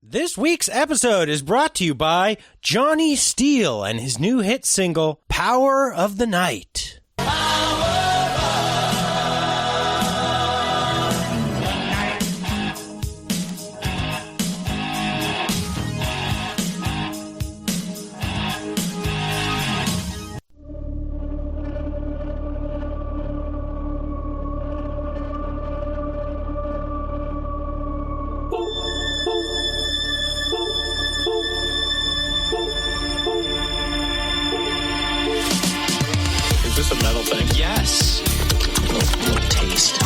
This week's episode is brought to you by Johnny Steele and his new hit single, Power of the Night. Is this a metal thing? Yes. What taste?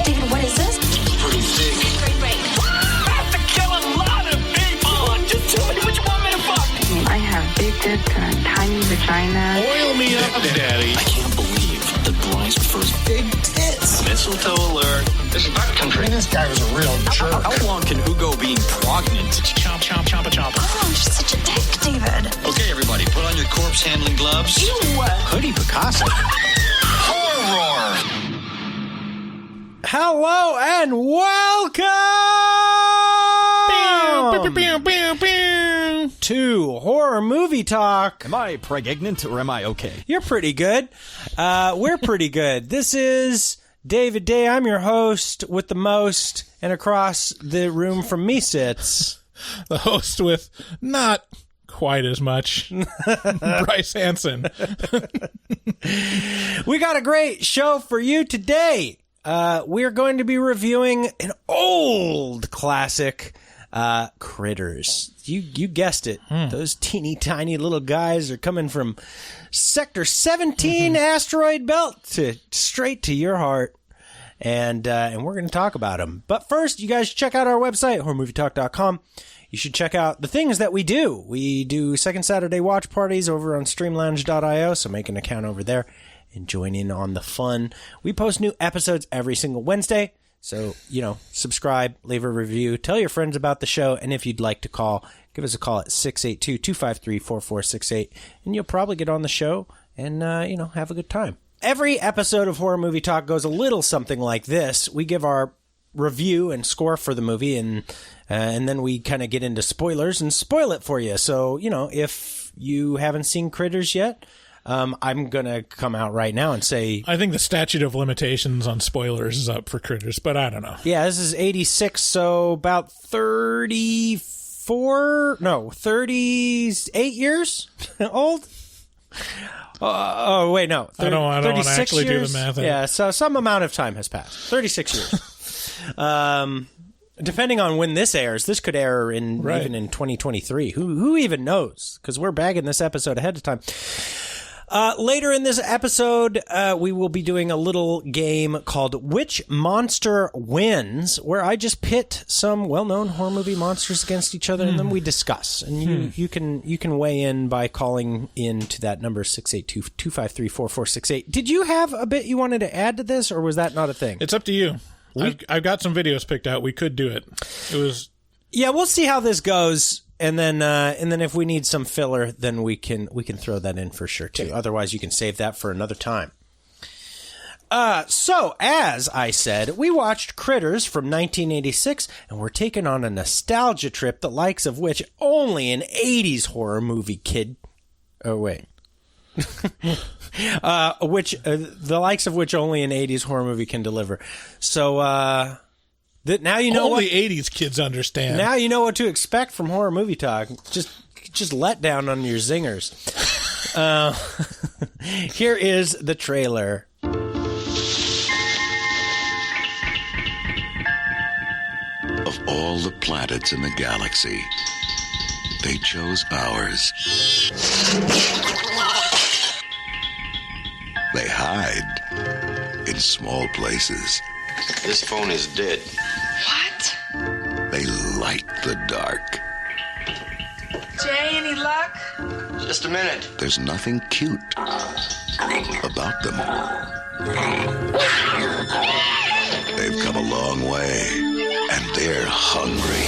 David, what is this? Pretty thick. Great. I have to kill a lot of people. Just tell me what you want me to fuck. I have big tits and a tiny vagina. Oil me up, Daddy. I can't believe that Bryce prefers big tits. Mistletoe alert. This is butt country. This guy was a real jerk. How long can Hugo being pregnant? Chomp, chomp, chomp, chomp. Oh, you're such a dick, David. Okay, everybody, put on your corpse handling gloves. Ew. Hoodie Picasso. Horror. Hello and welcome to Horror Movie Talk. Am I pregnant or am I okay? You're pretty good. We're pretty good. This is David Day. I'm your host with the most, and across the room from me sits the host with not quite as much, Bryce Hanson. We got a great show for you today. We're going to be reviewing an old classic, Critters. You guessed it. Those teeny tiny little guys are coming from Sector 17 asteroid belt straight to your heart. And we're going to talk about them. But first, you guys should check out our website, horrormovietalk.com. You should check out the things that we do. We do Second Saturday watch parties over on streamlounge.io, so make an account over there and join in on the fun. We post new episodes every single Wednesday, so, subscribe, leave a review, tell your friends about the show, and if you'd like to call, give us a call at 682-253-4468, and you'll probably get on the show and, have a good time. Every episode of Horror Movie Talk goes a little something like this. We give our review and score for the movie, and then we kind of get into spoilers and spoil it for you. So, if you haven't seen Critters yet, I'm going to come out right now and say... I think the statute of limitations on spoilers is up for Critters, but I don't know. Yeah, this is 86, so about 38 years old? Oh, wait, no. I don't want to actually years? do the math. Yeah, so some amount of time has passed. 36 years. Depending on when this airs, this could air even in 2023. Who even knows? Because we're bagging this episode ahead of time. Later in this episode, we will be doing a little game called Which Monster Wins, where I just pit some well-known horror movie monsters against each other, and then we discuss. And you can weigh in by calling in to that number 682-253-4468. Did you have a bit you wanted to add to this, or was that not a thing? It's up to you. I've got some videos picked out. We could do it. Yeah, we'll see how this goes. And then if we need some filler, then we can throw that in for sure too. Otherwise, you can save that for another time. So as I said, we watched Critters from 1986, and we're taking on a nostalgia trip, the likes of which only an 80s horror movie kid. Oh wait. The likes of which only an 80s horror movie can deliver. So now you know only 80s kids understand. Now you know what to expect from Horror Movie Talk. Just let down on your zingers. Here is the trailer. Of all the planets in the galaxy, they chose ours. They hide in small places. This phone is dead. What? They light the dark. Jay, any luck? Just a minute. There's nothing cute about them. They've come a long way, and they're hungry.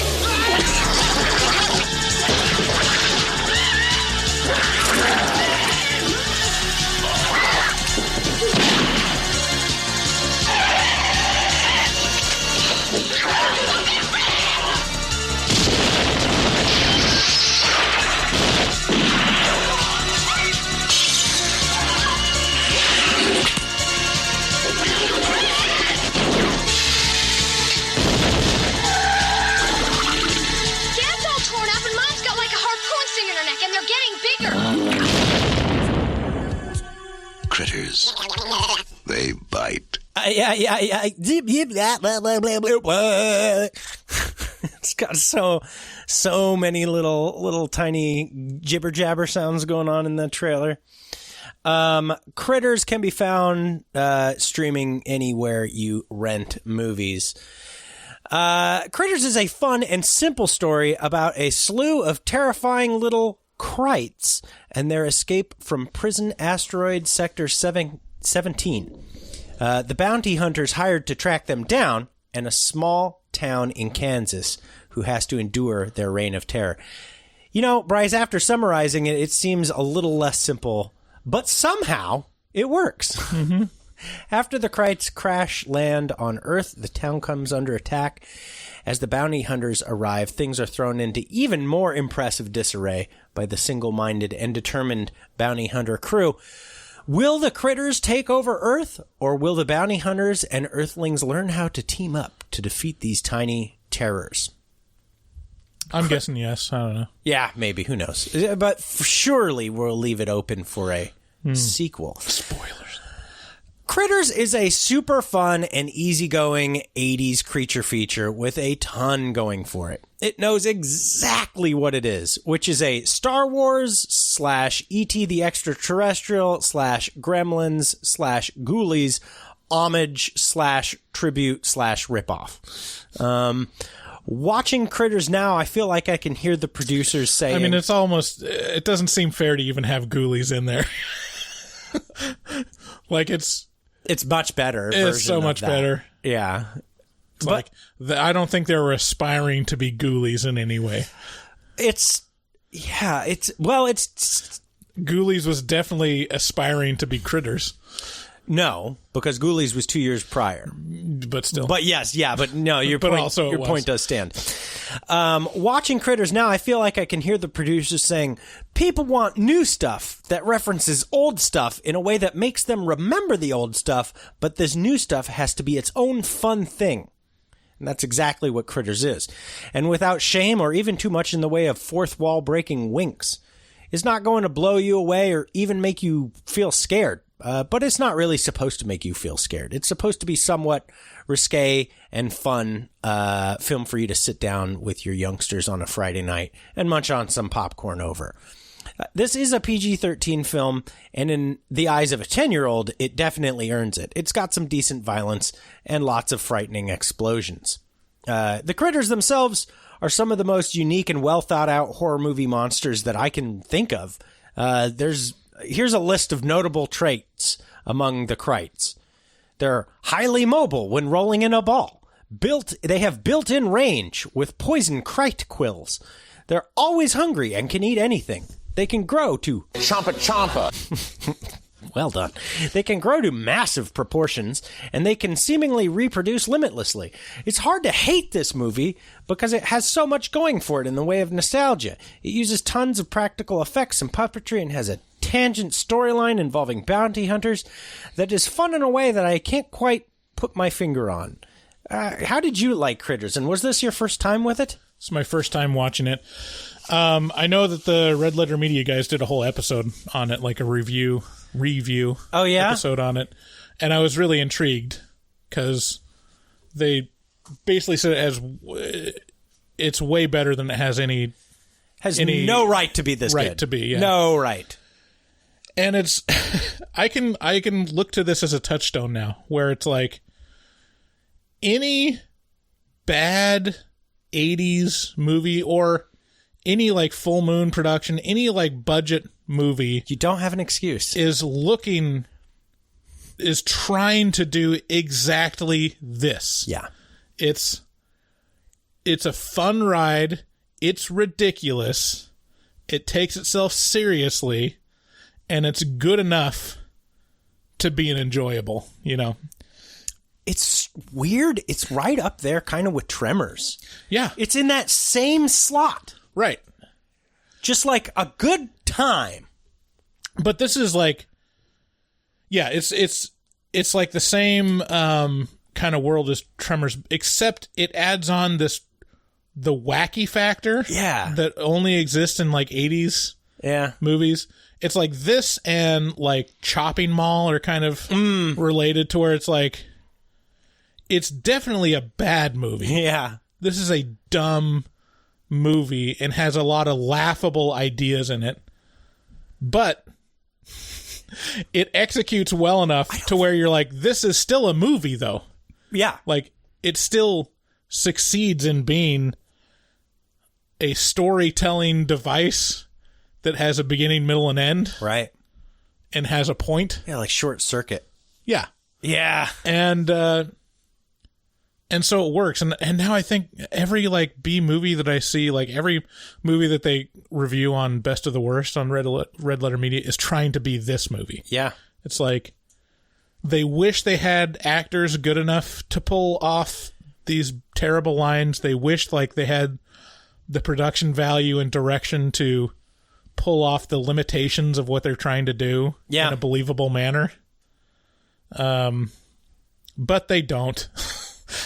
Yeah. Zip, zip, blah, blah, blah, blah, blah, blah. It's got so many little tiny jibber jabber sounds going on in the trailer. Critters can be found streaming anywhere you rent movies. Critters is a fun and simple story about a slew of terrifying little Krites and their escape from prison asteroid Sector 17. The bounty hunters hired to track them down, and a small town in Kansas who has to endure their reign of terror. You know, Bryce, after summarizing it, it seems a little less simple, but somehow it works. Mm-hmm. After the Krites crash land on Earth, the town comes under attack. As the bounty hunters arrive, things are thrown into even more impressive disarray by the single-minded and determined bounty hunter crew. Will the critters take over Earth, or will the bounty hunters and Earthlings learn how to team up to defeat these tiny terrors? I'm guessing yes. I don't know. Yeah, maybe. Who knows? But surely we'll leave it open for a sequel. Spoilers. Critters is a super fun and easygoing 80s creature feature with a ton going for it. It knows exactly what it is, which is a Star Wars / E.T. the Extraterrestrial / Gremlins / Ghoulies homage / tribute / ripoff. Watching Critters now, I feel like I can hear the producers saying... I mean, it doesn't seem fair to even have Ghoulies in there. Like, it's much better. It's so much better. Yeah. But I don't think they were aspiring to be Ghoulies in any way. Ghoulies was definitely aspiring to be Critters. No, because Ghoulies was 2 years prior. But still. But yes, yeah, but no, your point does stand. Watching Critters now, I feel like I can hear the producers saying, people want new stuff that references old stuff in a way that makes them remember the old stuff, but this new stuff has to be its own fun thing. And that's exactly what Critters is. And without shame or even too much in the way of fourth wall breaking winks. It's not going to blow you away or even make you feel scared. But it's not really supposed to make you feel scared. It's supposed to be somewhat risque and fun film for you to sit down with your youngsters on a Friday night and munch on some popcorn over. This is a PG-13 film, and in the eyes of a 10-year-old, it definitely earns it. It's got some decent violence and lots of frightening explosions. The critters themselves are some of the most unique and well-thought-out horror movie monsters that I can think of. Here's a list of notable traits among the Krites. They're highly mobile when rolling in a ball. They have built-in range with poison Krite quills. They're always hungry and can eat anything. They can grow to... Champa. Well done. They can grow to massive proportions, and they can seemingly reproduce limitlessly. It's hard to hate this movie because it has so much going for it in the way of nostalgia. It uses tons of practical effects and puppetry and has a tangent storyline involving bounty hunters that is fun in a way that I can't quite put my finger on. How did you like Critters, and was this your first time with it? It's my first time watching it. I know that the Red Letter Media guys did a whole episode on it, like a review oh, yeah? episode on it, and I was really intrigued because they basically said it's way better than it has any no right to be this right good. To be, yeah. No right. And it's I can look to this as a touchstone now, where it's like any bad 80s movie or any like full moon production, any like budget movie, you don't have an excuse, is trying to do exactly this. Yeah. It's a fun ride. It's ridiculous. It takes itself seriously, and it's good enough to be enjoyable, you know. It's weird. It's right up there kind of with Tremors. Yeah. It's in that same slot. Right. Just like a good time. But this is like, yeah, it's like the same kind of world as Tremors, except it adds on the wacky factor. Yeah. That only exists in like 80s movies. It's like this and like Chopping Mall are kind of related to where it's like, it's definitely a bad movie. Yeah. This is a dumb movie and has a lot of laughable ideas in it. But it executes well enough to where you're like, this is still a movie, though. Yeah. Like, it still succeeds in being a storytelling device that has a beginning, middle, and end. Right. And has a point. Yeah, like Short Circuit. Yeah. Yeah. And so it works. And now I think every, like, B movie that I see, like, every movie that they review on Best of the Worst on Red Letter Media is trying to be this movie. Yeah. It's like they wish they had actors good enough to pull off these terrible lines. They wish, like, they had the production value and direction to pull off the limitations of what they're trying to do in a believable manner. But they don't.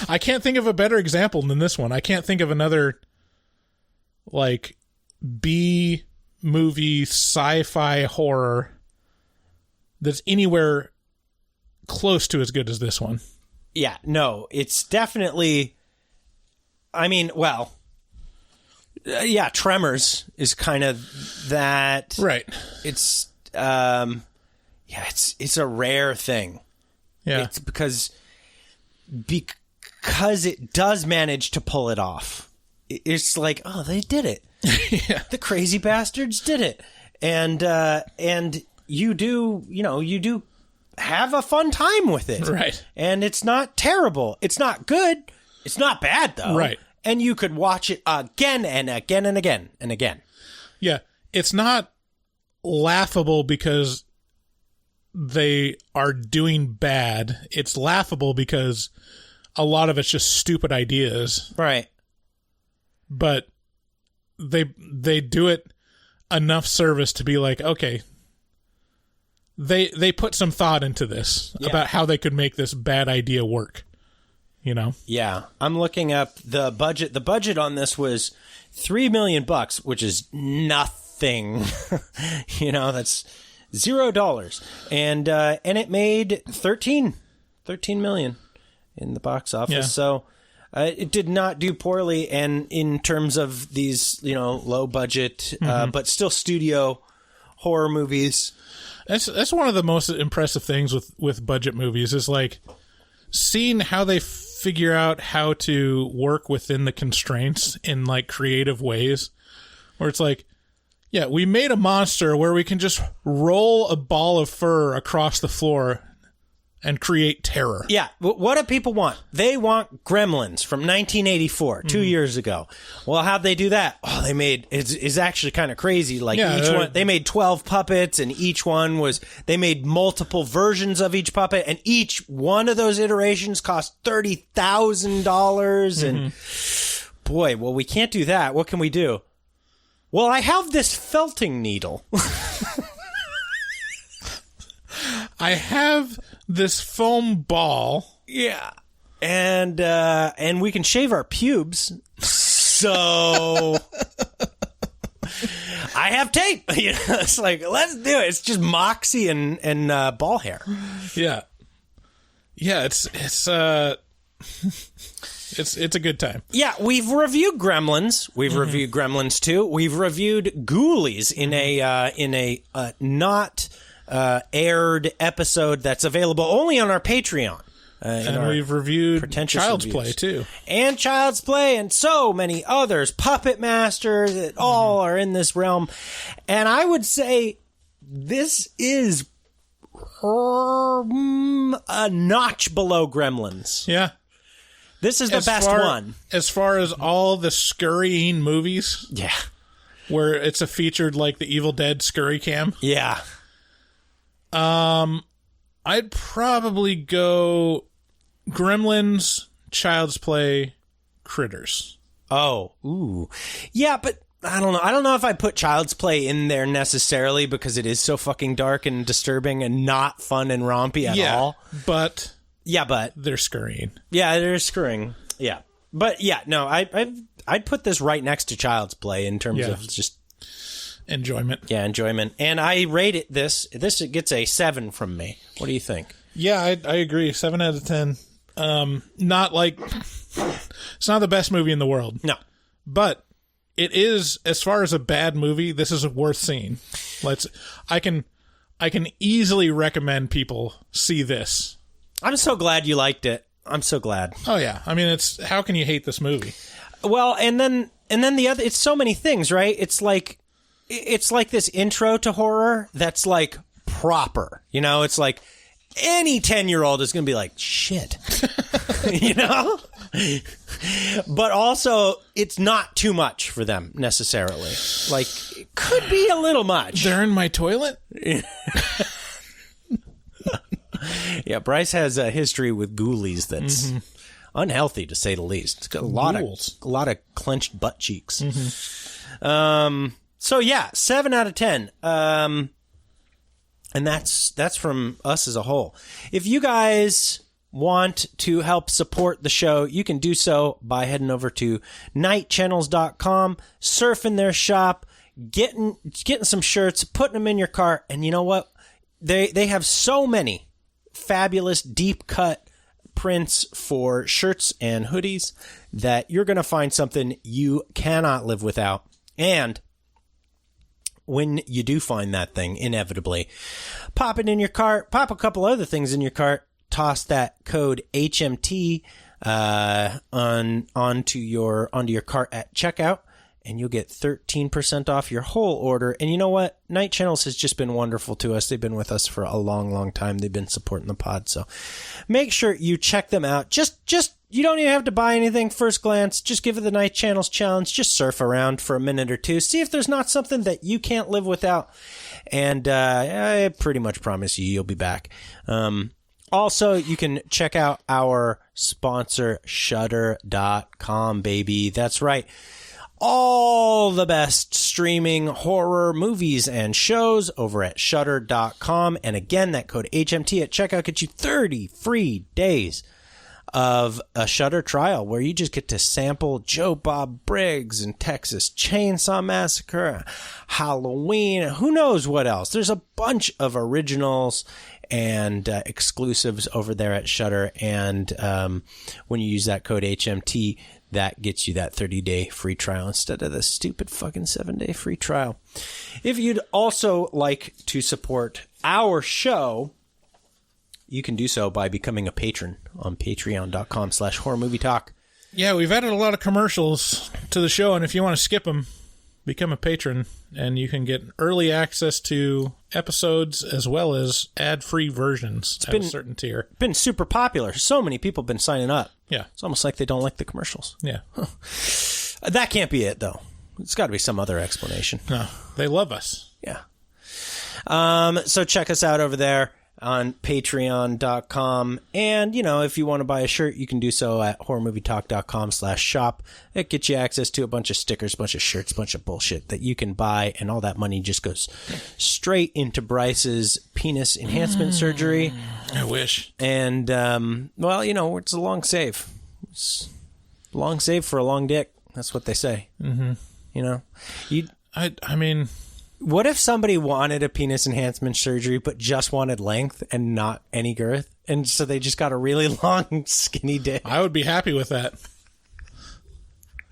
I can't think of a better example than this one. I can't think of another, like, B movie sci-fi horror that's anywhere close to as good as this one. Yeah, no, it's definitely, I mean, well, yeah, Tremors is kind of that. Right. It's, it's a rare thing. Yeah. It's because it does manage to pull it off. It's like, oh, they did it. Yeah. The crazy bastards did it. And you do have a fun time with it. Right. And it's not terrible. It's not good. It's not bad, though. Right. And you could watch it again and again and again and again. Yeah. It's not laughable because they are doing bad. It's laughable because a lot of it's just stupid ideas. Right. But they do it enough service to be like, okay, they put some thought into this about how they could make this bad idea work. You know? Yeah. I'm looking up the budget. The budget on this was $3 million, which is nothing. That's $0. And it made $13 million in the box office. Yeah. So it did not do poorly. And in terms of these, low budget, but still studio horror movies. That's one of the most impressive things with budget movies is like seeing how they figure out how to work within the constraints in like creative ways, where it's like, yeah, we made a monster where we can just roll a ball of fur across the floor and create terror. Yeah. What do people want? They want Gremlins from 1984, 2 years ago. Well, how'd they do that? Oh, they made, it's actually kind of crazy. Like each one, they made 12 puppets and each one they made multiple versions of each puppet and each one of those iterations cost $30,000. And boy, well, we can't do that. What can we do? Well, I have this felting needle. I have this foam ball. Yeah. And we can shave our pubes. So I have tape. It's like, let's do it. It's just moxie and ball hair. Yeah. Yeah, it's a good time. Yeah, we've reviewed Gremlins. We've reviewed Gremlins 2. We've reviewed Ghoulies in a not aired episode that's available only on our Patreon. And we've reviewed Child's Play, too. And Child's Play and so many others. Puppet Master, that all are in this realm. And I would say this is a notch below Gremlins. Yeah. This is the best one. As far as all the scurrying movies. Yeah. Where it's a featured like the Evil Dead scurry cam. Yeah. I'd probably go Gremlins, Child's Play, Critters. Oh, ooh. Yeah, but I don't know. I don't know if I put Child's Play in there necessarily because it is so fucking dark and disturbing and not fun and rompy at all. But they're scurrying. Yeah, they're scurrying. Yeah. But yeah, no, I'd put this right next to Child's Play in terms of just enjoyment. Yeah, enjoyment. And I rate it this gets a 7 from me. What do you think? Yeah, I agree. 7 out of 10. Not like it's not the best movie in the world. No. But it is, as far as a bad movie, this is worth seeing. I can easily recommend people see this. I'm so glad you liked it. I'm so glad. Oh yeah. I mean, how can you hate this movie? Well, and then the other, it's so many things, right? It's like this intro to horror that's like proper, you know? It's like any 10-year-old is going to be like, shit, you know? But also, it's not too much for them necessarily. Like, it could be a little much. They're in my toilet? Yeah, Bryce has a history with ghoulies that's unhealthy, to say the least. It's got a lot of clenched butt cheeks. So yeah, 7 out of 10. And that's from us as a whole. If you guys want to help support the show, you can do so by heading over to nightchannels.com, surfing their shop, getting some shirts, putting them in your cart, and you know what? They have so many fabulous deep cut prints for shirts and hoodies that you're going to find something you cannot live without. And when you do find that thing, inevitably, pop it in your cart, pop a couple other things in your cart, toss that code HMT onto your cart at checkout, and you'll get 13% off your whole order. And you know what? Night Channels has just been wonderful to us. They've been with us for a long, long time. They've been supporting the pod. So make sure you check them out. Just you don't even have to buy anything first glance. Just give it the Night Channels challenge. Just surf around for a minute or two. See if there's not something that you can't live without. And I pretty much promise you'll be back. Also, you can check out our sponsor, Shudder.com, baby. That's right. All the best streaming horror movies and shows over at Shudder.com. And again, that code HMT at checkout gets you 30 free days of a Shudder trial where you just get to sample Joe Bob Briggs and Texas Chainsaw Massacre, Halloween, who knows what else. There's a bunch of originals and exclusives over there at Shudder. And when you use that code HMT, that gets you that 30-day free trial instead of the stupid fucking 7-day free trial. If you'd also like to support our show, you can do so by becoming a patron on patreon.com/horrormovietalk. Yeah, we've added a lot of commercials to the show, and if you want to skip them, become a patron, and you can get early access to episodes as well as ad-free versions at a certain tier. It's been super popular. So many people have been signing up. Yeah. It's almost like they don't like the commercials. Yeah. That can't be it, though. It's got to be some other explanation. No, they love us. Yeah. So check us out over there on patreon.com. And, you know, if you want to buy a shirt, you can do so at horrormovietalk.com/shop. It gets you access to a bunch of stickers, a bunch of shirts, a bunch of bullshit that you can buy. And all that money just goes straight into Bryce's penis enhancement surgery. I wish. And, well, you know, it's a long save. It's a long save for a long dick. That's what they say. Mm-hmm. You know? I mean... What if somebody wanted a penis enhancement surgery but just wanted length and not any girth? And so they just got a really long, skinny dick? I would be happy with that.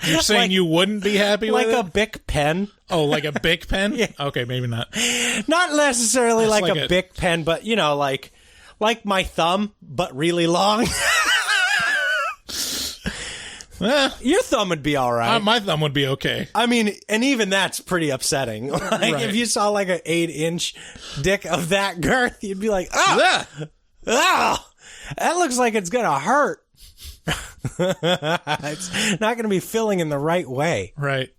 You're saying you wouldn't be happy with it? Like a Bic pen? Oh, like a Bic pen? Yeah. Okay, maybe not. Not necessarily That's like a Bic pen, but, you know, like my thumb, but really long. Your thumb would be all right. My thumb would be okay. I mean, and even that's pretty upsetting. Like, right. If you saw like an 8-inch dick of that girth, you'd be like, oh, that looks like it's going to hurt. It's not going to be filling in the right way. Right.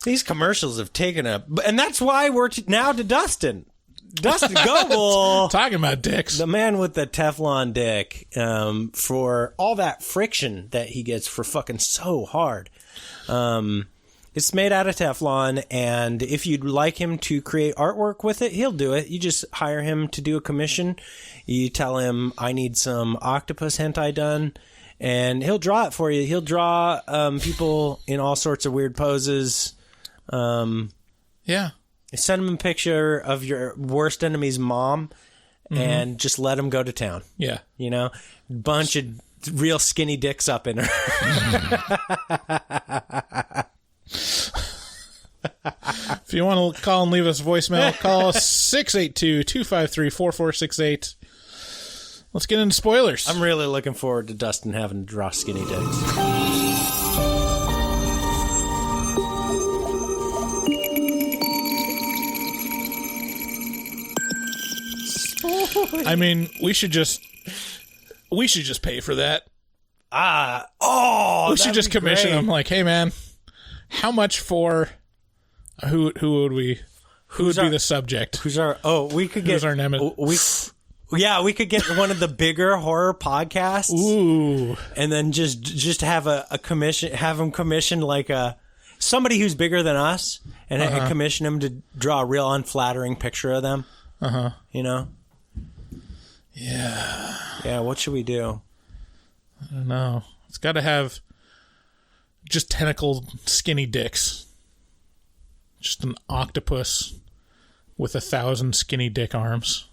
These commercials have taken and that's why we're now to Dustin. Dustin Goebel, talking about dicks, the man with the Teflon dick, for all that friction that he gets for fucking so hard. It's made out of Teflon, and if you'd like him to create artwork with it, he'll do it. You just hire him to do a commission. You tell him, I need some octopus hentai done, and he'll draw it for you. He'll draw people in all sorts of weird poses. Yeah. Send him a picture of your worst enemy's mom, and just let them go to town. Yeah. You know, bunch of real skinny dicks up in her. If you want to call and leave us a voicemail, call 682-253-4468. Let's get into spoilers. I'm really looking forward to Dustin having to draw skinny dicks. I mean, we should just pay for that. We should just commission them. Like, hey man, how much for who would be the subject? Who's our? We could get. Who's our nemesis? We could get one of the bigger horror podcasts. Ooh, and then just have a commission. Have them commission like somebody who's bigger than us, and commission them to draw a real unflattering picture of them. You know. Yeah. Yeah. What should we do? I don't know. It's got to have just tentacled skinny dicks. Just an octopus with 1,000 skinny dick arms.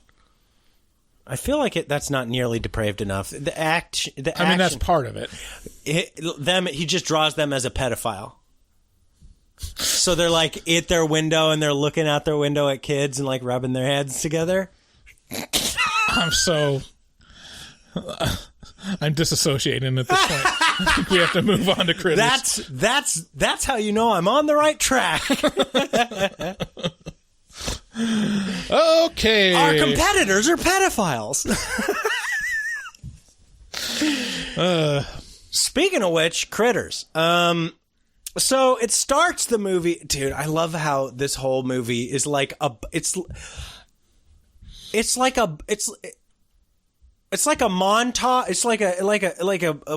I feel like that's not nearly depraved enough. The action. I mean, that's part of it. He just draws them as a pedophile. So they're like at their window and they're looking out their window at kids and like rubbing their heads together. I'm disassociating at this point. I think we have to move on to critters. That's how you know I'm on the right track. Okay. Our competitors are pedophiles. Speaking of which, critters. So it starts the movie, dude. I love how this whole movie is like it's like a montage. It's like a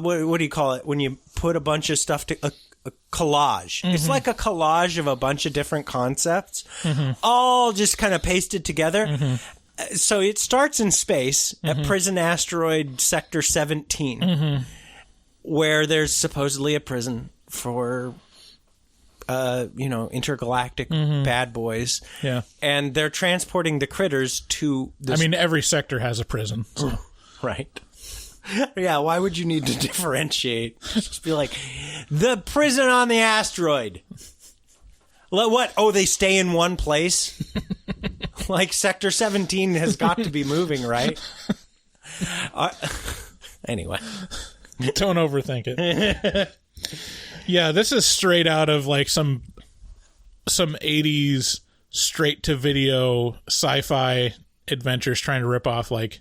what do you call it when you put a bunch of stuff to a collage? Mm-hmm. It's like a collage of a bunch of different concepts, all just kind of pasted together. Mm-hmm. So it starts in space at Prison Asteroid Sector 17, where there's supposedly a prison for intergalactic bad boys. Yeah. And they're transporting the critters to this. I mean, every sector has a prison. So. Right. Yeah, why would you need to differentiate? Just be like, the prison on the asteroid. What? Oh, they stay in one place? Like Sector 17 has got to be moving, right? Anyway. Don't overthink it. Yeah, this is straight out of like some 80s straight-to-video sci-fi adventures trying to rip off like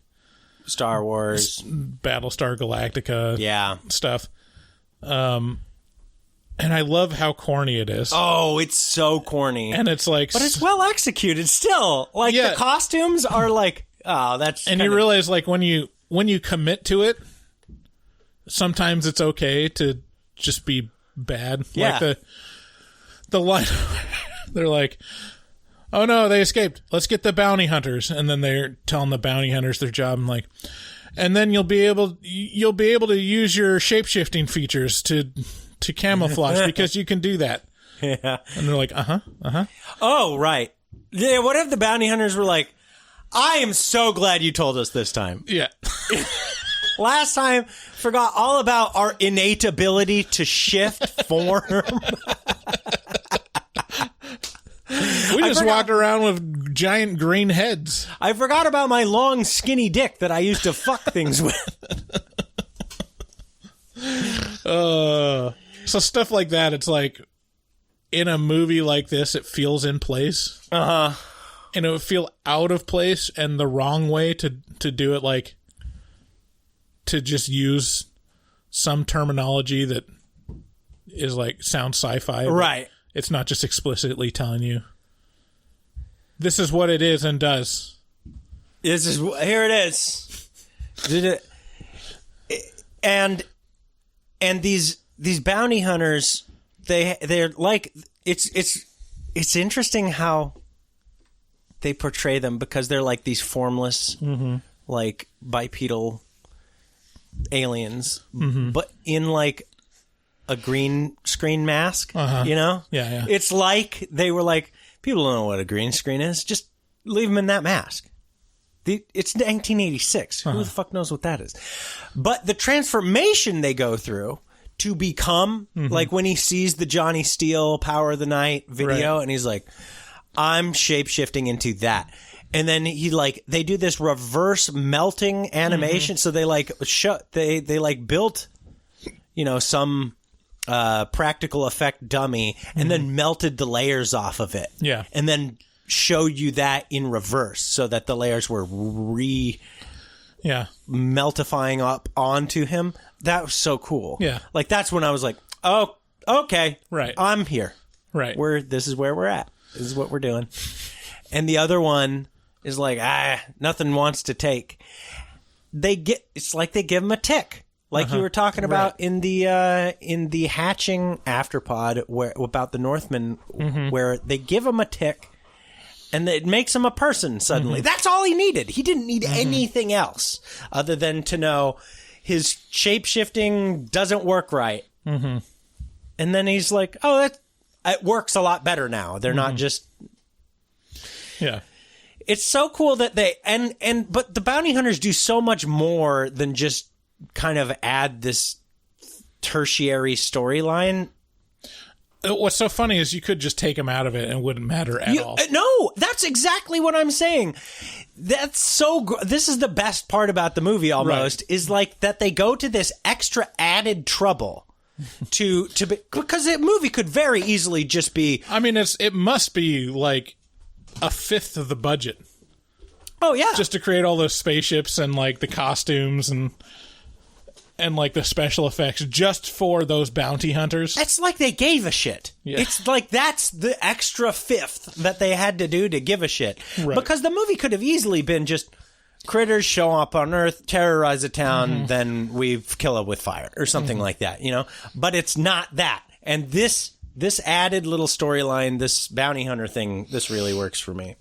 Star Wars, Battlestar Galactica, stuff. And I love how corny it is. Oh, it's so corny. And it's like, but it's well executed still. Like the costumes are like, oh, that's. And you realize like when you commit to it, sometimes it's okay to just be bad. Yeah. Like the line, they're like, oh no, they escaped. Let's get the bounty hunters. And then they're telling the bounty hunters their job. And like, and then you'll be able to use your shape-shifting features to camouflage because you can do that. Yeah. And they're like, Oh, right. Yeah. What if the bounty hunters were like, I am so glad you told us this time. Yeah. Last time, forgot all about our innate ability to shift form. We just walked around with giant green heads. I forgot about my long, skinny dick that I used to fuck things with. So stuff like that, it's like, in a movie like this, it feels in place. Uh-huh. And it would feel out of place and the wrong way to do it, like, to just use some terminology that is like sounds sci-fi. Right. It's not just explicitly telling you this is what it is and does. Here it is. And these bounty hunters, they're like, it's interesting how they portray them because they're like these formless, like bipedal aliens, but in like a green screen mask, you know? Yeah. It's like they were like, people don't know what a green screen is. Just leave them in that mask. It's 1986. Who the fuck knows what that is? But the transformation they go through to become, like when he sees the Johnny Steele Power of the Night video, and he's like, I'm shape-shifting into that. And then they do this reverse melting animation. So they they built, some practical effect dummy and then melted the layers off of it. Yeah. And then showed you that in reverse so that the layers were meltifying up onto him. That was so cool. Yeah. Like that's when I was like, oh, okay. Right. I'm here. Right. This is where we're at. This is what we're doing. And the other one is like, nothing wants to take. It's like they give him a tick. Like you were talking about in the hatching afterpod about the Northman, where they give him a tick and it makes him a person suddenly. That's all he needed. He didn't need anything else other than to know his shape-shifting doesn't work right. And then he's like, oh, it works a lot better now. They're not just... Yeah. It's so cool that but the bounty hunters do so much more than just kind of add this tertiary storyline. What's so funny is you could just take him out of it and it wouldn't matter at all. No, that's exactly what I'm saying. That's so this is the best part about the movie almost, is like that they go to this extra added trouble to be, because the movie could very easily just be... I mean, it must be like a fifth of the budget. Oh, yeah. Just to create all those spaceships and like the costumes and like the special effects just for those bounty hunters. It's like they gave a shit. Yeah. It's like that's the extra fifth that they had to do to give a shit. Right. Because the movie could have easily been just critters show up on Earth, terrorize a town, then we kill it with fire or something like that, But it's not that. And this added little storyline, this bounty hunter thing, this really works for me.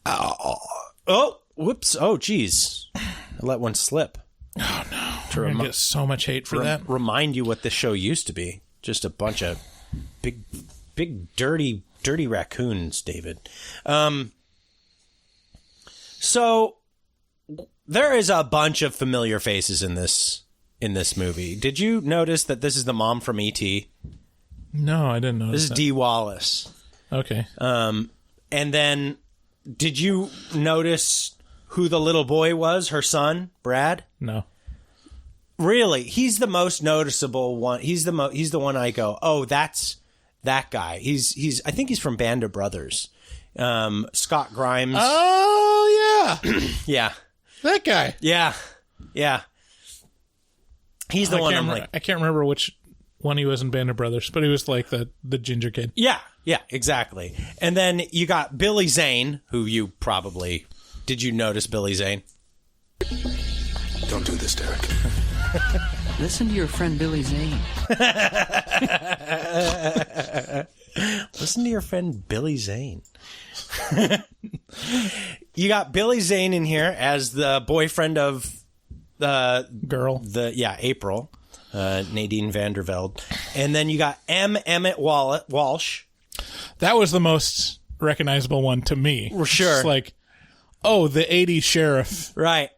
Oh, whoops. Oh, geez. I let one slip. Oh, no. We're going to get so much hate for that. Remind you what this show used to be. Just a bunch of big, dirty raccoons, David. So there is a bunch of familiar faces in this movie. Did you notice that this is the mom from E.T.? No, I didn't notice. This is Dee Wallace. Okay. And then did you notice who the little boy was, her son, Brad? No. Really? He's the most noticeable one. He's the one I go, oh, that's that guy. I think he's from Band of Brothers. Scott Grimes. Oh, yeah. Yeah. That guy. Yeah. Yeah. He's the one I can't remember which one he was in Band of Brothers, but he was like the ginger kid. Yeah. Yeah, exactly. And then you got Billy Zane, who you probably... Did you notice Billy Zane? Don't do this, Derek. Listen to your friend Billy Zane. Listen to your friend Billy Zane. You got Billy Zane in here as the boyfriend of the girl. April, Nadine Vandervelde. And then you got M. Emmett Walsh. That was the most recognizable one to me. For sure. It's like, oh, the 80s sheriff. Right.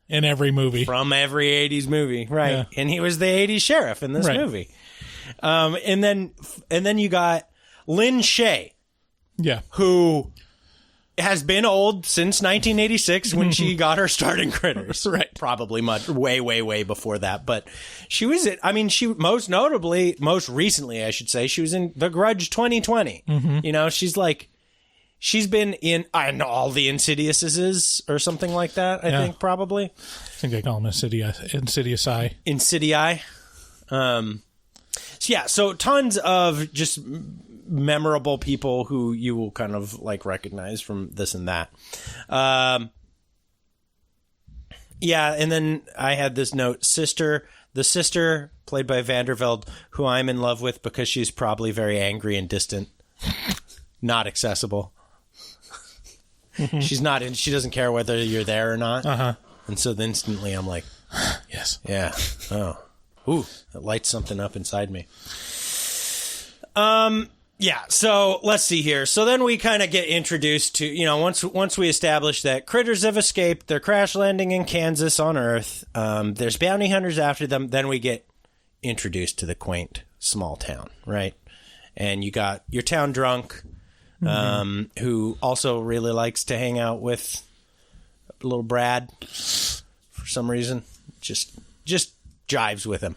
In every movie. From every 80s movie. Right. Yeah. And he was the 80s sheriff in this movie. And then you got Lynn Shay. Yeah. Who has been old since 1986 when she got her start in Critters. Right. Probably way before that. But she was most recently, I should say, she was in The Grudge 2020. She's been in all the Insidiouses or something like that, I think, probably. I think they call them Insidious-I. Insidious-I. So tons of just memorable people who you will kind of like recognize from this and that. And then I had this note, the sister played by Vandervelde, who I'm in love with because she's probably very angry and distant, not accessible. She doesn't care whether you're there or not. And so instantly I'm like, yes. Yeah. Oh. Ooh, it lights something up inside me. Yeah, so let's see here. So then we kind of get introduced to, once we establish that critters have escaped, they're crash landing in Kansas on Earth. There's bounty hunters after them. Then we get introduced to the quaint small town, right? And you got your town drunk, who also really likes to hang out with little Brad for some reason. Just jives with him,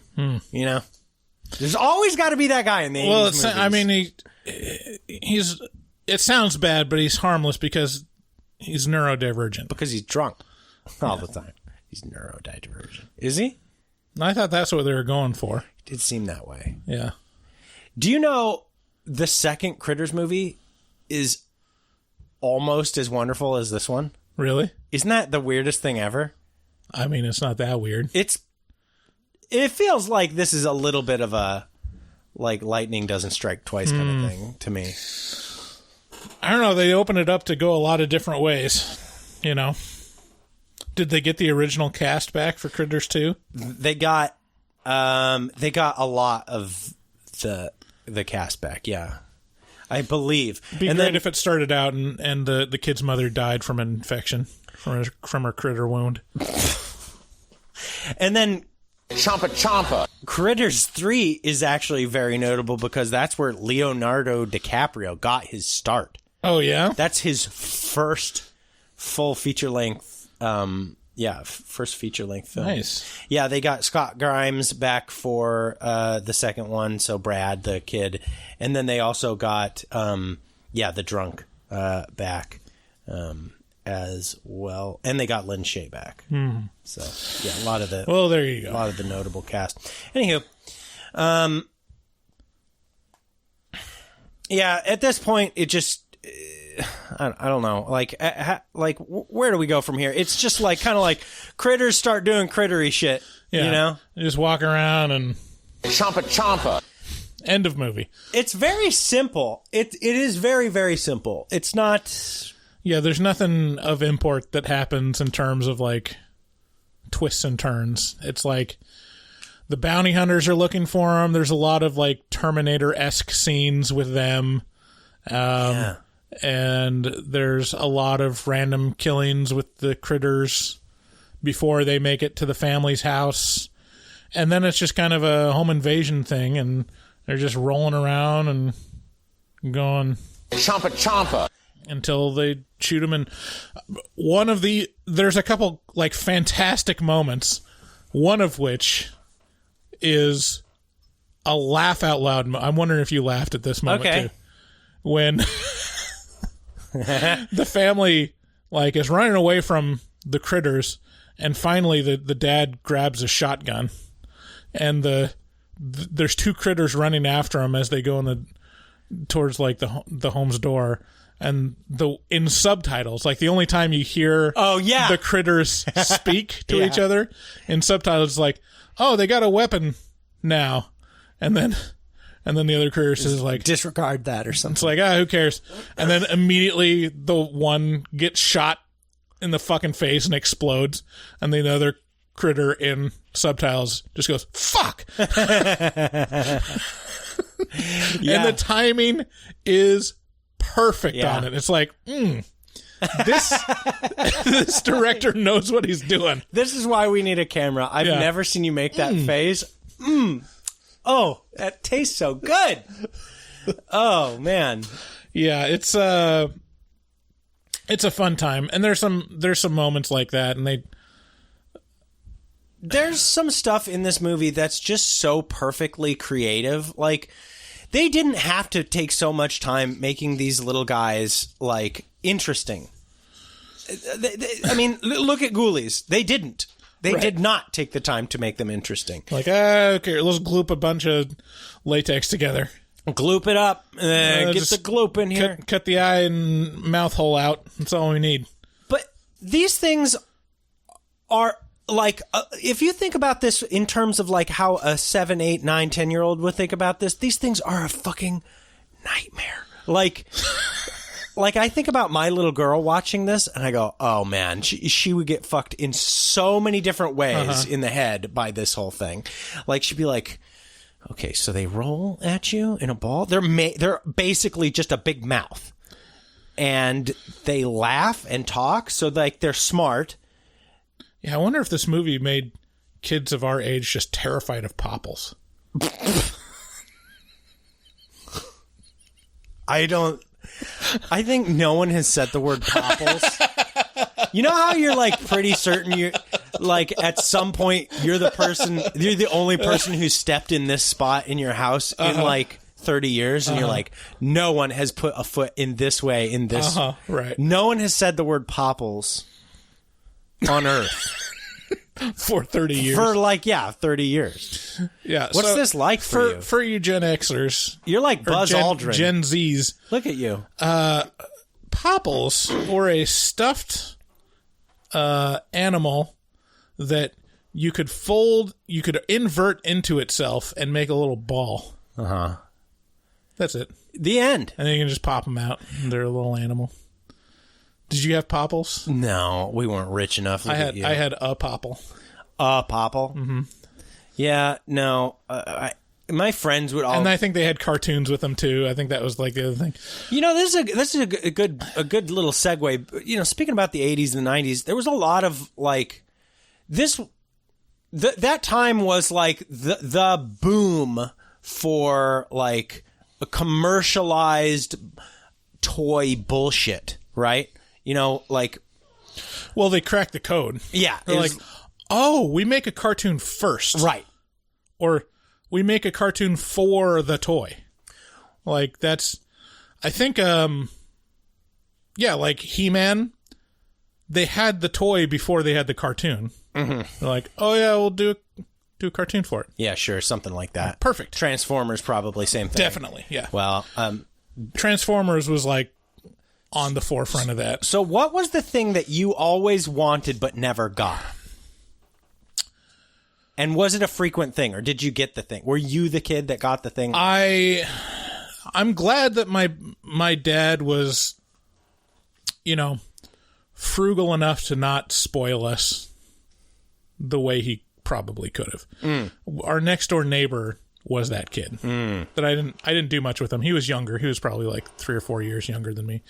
There's always got to be that guy in the 80s movies. I mean, he's. It sounds bad, but he's harmless because he's neurodivergent. Because he's drunk all the time. He's neurodivergent. Is he? I thought that's what they were going for. It did seem that way. Yeah. Do you know the second Critters movie is almost as wonderful as this one? Really? Isn't that the weirdest thing ever? I mean, it's not that weird. It feels like this is a little bit of a, like, lightning doesn't strike twice kind of thing to me. I don't know. They open it up to go a lot of different ways, Did they get the original cast back for Critters 2? They got a lot of the cast back, yeah. I believe. It'd be great if it started out and the kid's mother died from an infection from her critter wound. And then Champa. Critters 3 is actually very notable because that's where Leonardo DiCaprio got his start. Oh, yeah? That's his first full feature-length, first feature-length film. Nice. Yeah, they got Scott Grimes back for the second one, so Brad, the kid. And then they also got, the drunk back as well. And they got Lin Shaye back. Mm-hmm. So, yeah, a lot of the... Well, there you go. A lot of the notable cast. Anywho, at this point, it just... I don't know. Where do we go from here? It's just kind of like critters start doing crittery shit. Yeah. You just walk around and... Champa. End of movie. It's very simple. It is very, very simple. It's not... Yeah, there's nothing of import that happens in terms of, twists and turns. It's the bounty hunters are looking for them. There's a lot of, Terminator-esque scenes with them. And there's a lot of random killings with the critters before they make it to the family's house. And then it's just kind of a home invasion thing, and they're just rolling around and going... Champa. Until they shoot him. And there's a couple, fantastic moments, one of which is a laugh out loud. I'm wondering if you laughed at this moment, too. When... the family is running away from the critters, and finally the dad grabs a shotgun, and there's two critters running after him as they go towards the home's door, and in subtitles, the only time you hear the critters speak to each other in subtitles, they got a weapon now, and then the other critter says disregard that or something. It's who cares? And then immediately the one gets shot in the fucking face and explodes, and the other critter in subtitles just goes, fuck! And the timing is perfect on it. It's this director knows what he's doing. This is why we need a camera. I've never seen you make that face. Oh, that tastes so good. Oh, man. Yeah, it's a fun time. And there's some moments like that, and there's some stuff in this movie that's just so perfectly creative. They didn't have to take so much time making these little guys interesting. I mean, look at Ghoulies. They didn't. They did not take the time to make them interesting. Okay, let's gloop a bunch of latex together. Gloop it up. Get the gloop in here. Cut the eye and mouth hole out. That's all we need. But these things are if you think about this in terms of how a 7, 8, 9, 10-year-old would think about this, these things are a fucking nightmare. I think about my little girl watching this, and I go, oh, man, she would get fucked in so many different ways in the head by this whole thing. She'd be like, Okay, so they roll at you in a ball. They're basically just a big mouth, and they laugh and talk. So like they're smart. Yeah, I wonder if this movie made kids of our age just terrified of popples. I think no one has said the word popples. You know how you're like pretty certain you're like at some point you're the only person who stepped in this spot in your house in like 30 years and you're like, no one has put a foot in this way in this. Right. No one has said the word popples on Earth. For 30 years. For 30 years. Yeah. What's this like for you? For you Gen Xers. You're like Buzz Aldrin. Gen Zs. Look at you. Popples were a stuffed animal that you could invert into itself and make a little ball. That's it. The end. And then you can just pop them out. They're a little animal. Did you have popples? No, we weren't rich enough. I had a popple. A popple? Mm-hmm. Yeah, no. My friends would all... And I think they had cartoons with them, too. I think that was like the other thing. You know, this is a good little segue. You know, speaking about the 80s and the 90s, there was a lot of, like... That time was, like, the boom for, like, a commercialized toy bullshit, right? You know, like... Well, they cracked the code. Yeah. They're like, oh, we make a cartoon first. Right. Or we make a cartoon for the toy. Like, that's... I think, like He-Man, they had the toy before they had the cartoon. Mm-hmm. They're like, oh, yeah, we'll do a cartoon for it. Yeah, sure, something like that. Perfect. Transformers, probably, same thing. Definitely, yeah. Well, Transformers was, like, on the forefront of that. So what was the thing that you always wanted but never got? And was it a frequent thing, or did you get the thing? Were you the kid that got the thing? I'm glad that my dad was, you know, frugal enough to not spoil us the way he probably could have. Our next door neighbor was that kid. That I didn't do much with him. He was younger. He was probably like 3 or 4 years younger than me.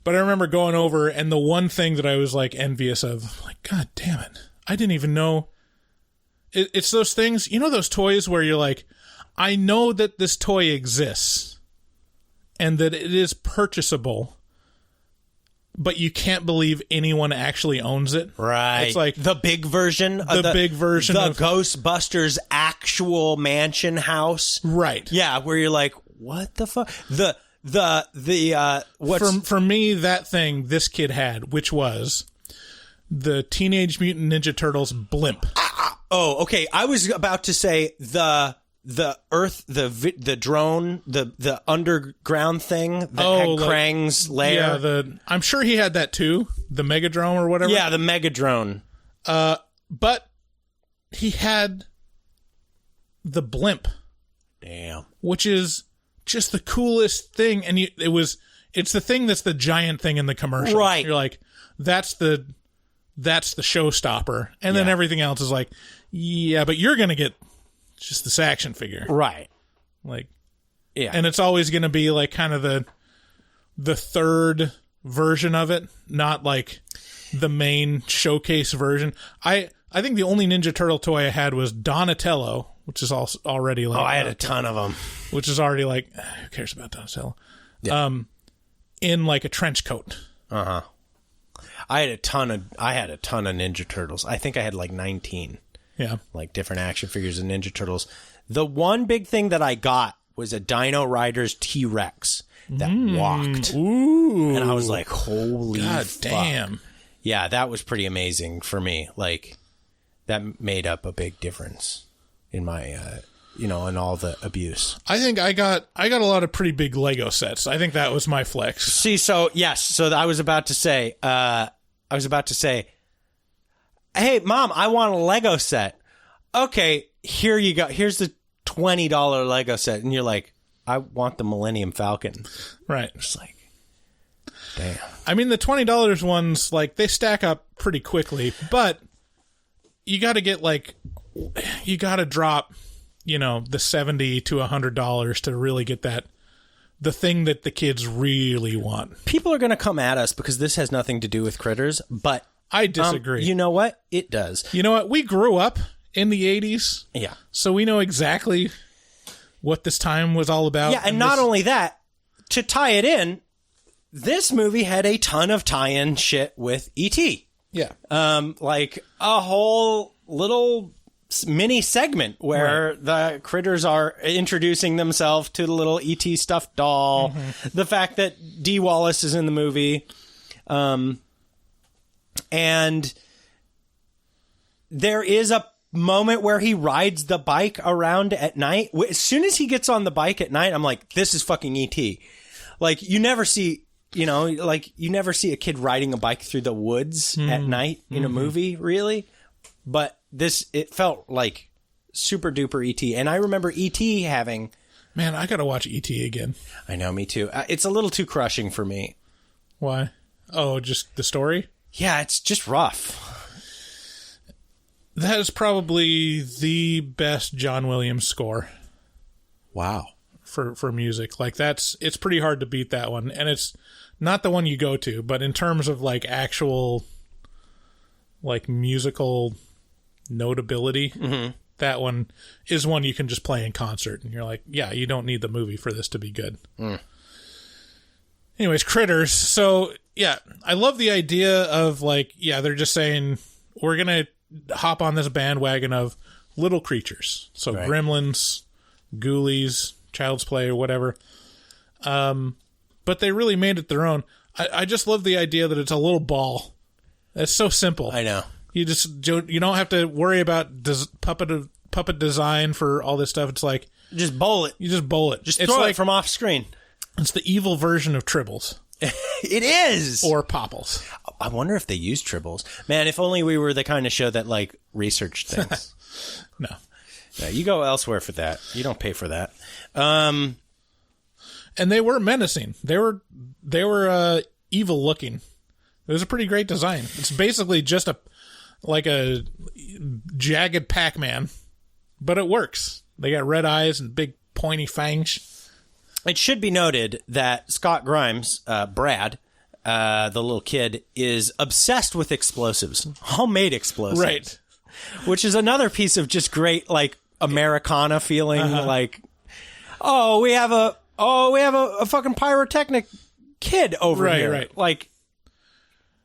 But I remember going over, and the one thing that I was like envious of, like, God damn it, I didn't even know. It's those things, you know, those toys where you're like, I know that this toy exists and that it is purchasable, but you can't believe anyone actually owns it. Right. It's like the big version of the Ghostbusters actual mansion house. Right. Yeah, where you're like, what the fuck? For me, that thing this kid had, which was the Teenage Mutant Ninja Turtles blimp. Oh, okay. I was about to say the Earth, the drone, the underground thing that had Krang's lair. Yeah, I'm sure he had that too, the Megadrone or whatever. Yeah, the Megadrone. But he had the blimp. Damn. Which is just the coolest thing, and it's the thing that's the giant thing in the commercial. Right. You're like, that's the showstopper, and then everything else is like, yeah, but you're gonna get just this action figure, right? Like, yeah, and it's always gonna be like kind of the third version of it, not like the main showcase version. I think the only Ninja Turtle toy I had was Donatello, which is also already like, I had a ton of them, which is already like, who cares about Donatello? Yeah. In like a trench coat. I had a ton of Ninja Turtles. I think I had like 19. Yeah. Like different action figures of Ninja Turtles. The one big thing that I got was a Dino Riders T-Rex that walked. Ooh. And I was like, holy God fuck. damn. Yeah, that was pretty amazing for me. Like, that made up a big difference in my, in all the abuse. I think I got a lot of pretty big Lego sets. I think that was my flex. See, so, yes. So I was about to say, hey, Mom, I want a Lego set. Okay, here you go. Here's the $20 Lego set. And you're like, I want the Millennium Falcon. Right. It's like, damn. I mean, the $20 ones, like, they stack up pretty quickly, but you got to get, like, you got to drop, the $70 to $100 to really get the thing that the kids really want. People are going to come at us because this has nothing to do with Critters, but I disagree. You know what? It does. You know what? We grew up in the 80s. Yeah. So we know exactly what this time was all about. Yeah, and not only that, to tie it in, this movie had a ton of tie-in shit with E.T. Yeah. Like a whole little mini segment where the critters are introducing themselves to the little E.T. stuffed doll. Mm-hmm. The fact that Dee Wallace is in the movie. And there is a moment where he rides the bike around at night. As soon as he gets on the bike at night, I'm like, this is fucking E.T. Like, you never see... you never see a kid riding a bike through the woods at night in a movie, really. But it felt like super duper E.T. And I remember E.T. having... Man, I gotta watch E.T. again. I know, me too. It's a little too crushing for me. Why? Oh, just the story? Yeah, it's just rough. That is probably the best John Williams score. Wow. For music. Like, it's pretty hard to beat that one. And it's not the one you go to, but in terms of like actual like musical notability, that one is one you can just play in concert and you're like, yeah, you don't need the movie for this to be good. Anyways, Critters. So yeah, I love the idea of like, yeah, they're just saying we're gonna hop on this bandwagon of little creatures. So Gremlins, Ghoulies, Child's Play, or whatever. But they really made it their own. I just love the idea that it's a little ball. It's so simple. I know. You don't have to worry about puppet design for all this stuff. It's like just bowl it. You just bowl it. Just throw it from off screen. It's the evil version of Tribbles. It is. Or Popples. I wonder if they use Tribbles. Man, if only we were the kind of show that like researched things. No. Yeah, you go elsewhere for that. You don't pay for that. And they were menacing. They were evil looking. It was a pretty great design. It's basically just a jagged Pac-Man, but it works. They got red eyes and big pointy fangs. It should be noted that Scott Grimes, Brad, the little kid, is obsessed with explosives, homemade explosives, right? Which is another piece of just great like Americana feeling, like, we have a fucking pyrotechnic kid over here. Right. Like,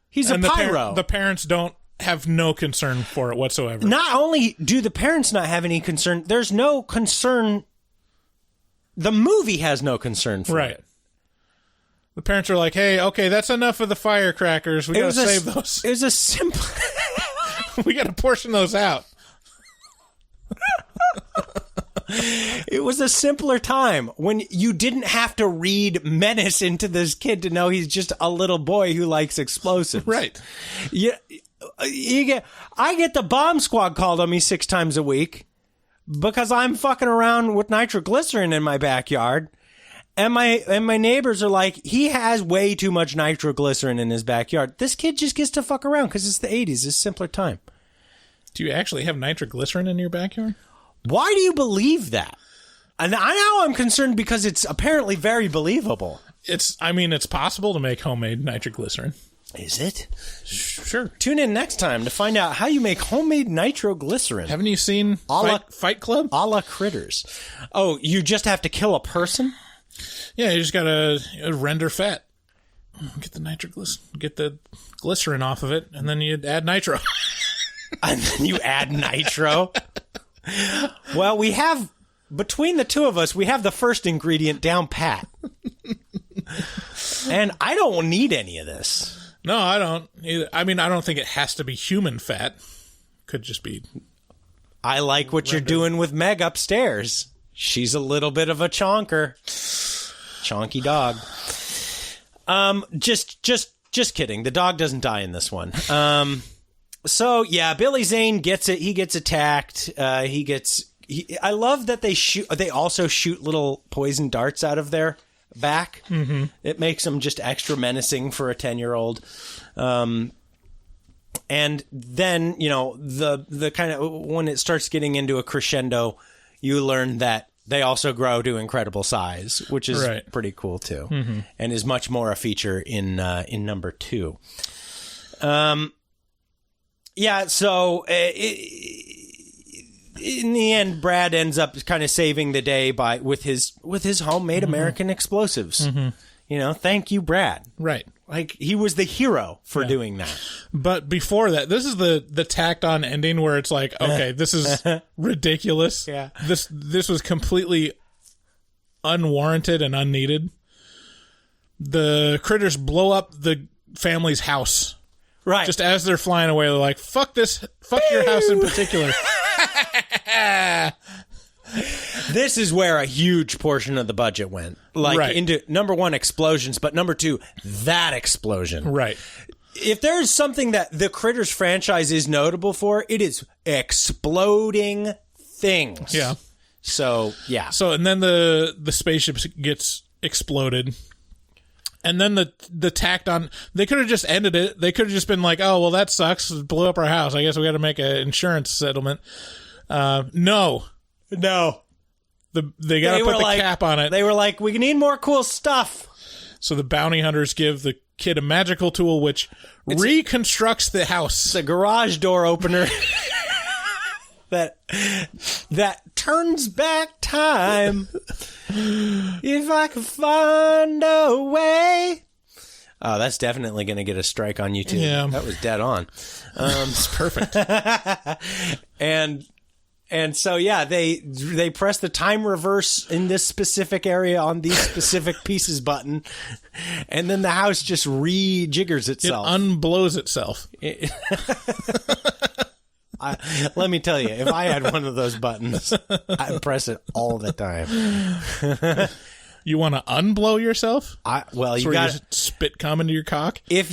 he's a pyro. The parents don't have no concern for it whatsoever. Not only do the parents not have any concern, there's no concern. The movie has no concern for it. The parents are like, hey, okay, that's enough of the firecrackers. We got to save those. It was a simple... We got to portion those out. It was a simpler time when you didn't have to read menace into this kid to know he's just a little boy who likes explosives. Right. Yeah. I get the bomb squad called on me 6 times a week because I'm fucking around with nitroglycerin in my backyard. And my neighbors are like, he has way too much nitroglycerin in his backyard. This kid just gets to fuck around because it's the 80s. It's a simpler time. Do you actually have nitroglycerin in your backyard? Why do you believe that? And now I'm concerned because it's apparently very believable. It's possible to make homemade nitroglycerin. Is it? Sure. Tune in next time to find out how you make homemade nitroglycerin. Haven't you seen Fight Club? A la Critters. Oh, you just have to kill a person? Yeah, you just gotta render fat. Get the glycerin off of it, and then you add nitro. And then you add nitro? Well, between the two of us, we have the first ingredient down pat. And I don't need any of this. No, I don't either. I mean, I don't think it has to be human fat. Could just be. I like what you're doing with Meg upstairs. She's a little bit of a chonker. Chonky dog. Just kidding. The dog doesn't die in this one. So yeah, Billy Zane gets it. He gets attacked. I love that they also shoot little poison darts out of their back. Mm-hmm. It makes them just extra menacing for a 10-year-old. And then, the kind of when it starts getting into a crescendo, you learn that they also grow to incredible size, which is pretty cool too, and is much more a feature in number 2. Yeah, so in the end, Brad ends up kind of saving the day with his homemade American explosives. You know, thank you, Brad. Right. Like, he was the hero for doing that. But before that, this is the tacked on ending where it's like, okay, this is ridiculous. Yeah. This was completely unwarranted and unneeded. The critters blow up the family's house. Right. Just as they're flying away, they're like, fuck this, fuck your house in particular. This is where a huge portion of the budget went. Like, into, number 1, explosions, but number 2, that explosion. Right. If there's something that the Critters franchise is notable for, it is exploding things. Yeah. So, yeah. So, and then the spaceship gets exploded. And then the tacked on, they could have just ended it. They could have just been like, oh, well, that sucks. It blew up our house. I guess we got to make an insurance settlement. No. They got to put the cap on it. They were like, we need more cool stuff. So the bounty hunters give the kid a magical tool which reconstructs the house. It's a garage door opener that turns back time. If I could find a way. Oh, that's definitely going to get a strike on YouTube. Yeah. That was dead on. It's perfect. And so, yeah, they press the time reverse in this specific area on these specific pieces button, and then the house just rejiggers itself. It unblows itself. Let me tell you, if I had one of those buttons, I'd press it all the time. You want to unblow yourself? You got spit come into your cock. Look,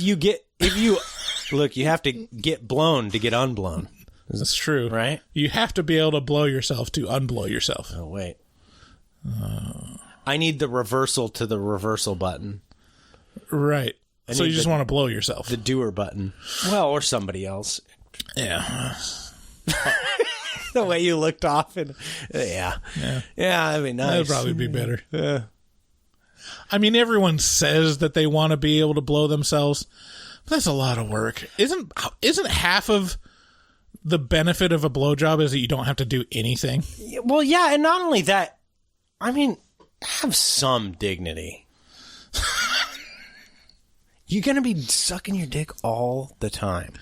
you have to get blown to get unblown. That's true, right? You have to be able to blow yourself to unblow yourself. Oh wait, I need the reversal to the reversal button. Right. So you just want to blow yourself. The doer button. Well, or somebody else. Yeah. The way you looked off and yeah, I mean, nice. That'd probably be better. Yeah. I mean, everyone says that they want to be able to blow themselves, but that's a lot of work. Isn't half of the benefit of a blowjob is that you don't have to do anything? Well, yeah, and not only that, I mean, have some dignity. You're gonna be sucking your dick all the time.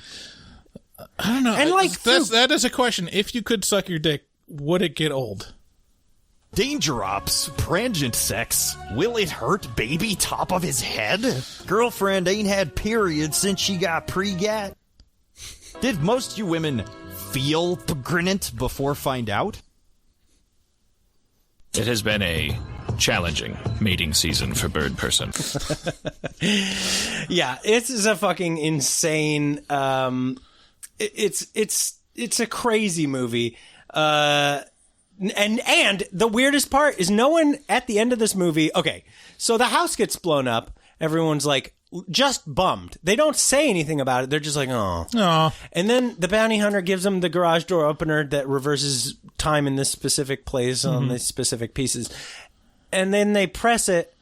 I don't know. And that is a question. If you could suck your dick, would it get old? Danger Ops, transient sex. Will it hurt baby top of his head? Girlfriend ain't had periods since she got pre-gat. Did most you women feel pregnant before find out? It has been a challenging mating season for Bird Person. Yeah, it is a fucking insane. It's a crazy movie. And the weirdest part is no one at the end of this movie. Okay, so the house gets blown up. Everyone's like just bummed. They don't say anything about it. They're just like, oh. And then the bounty hunter gives them the garage door opener that reverses time in this specific place on these specific pieces. And then they press it.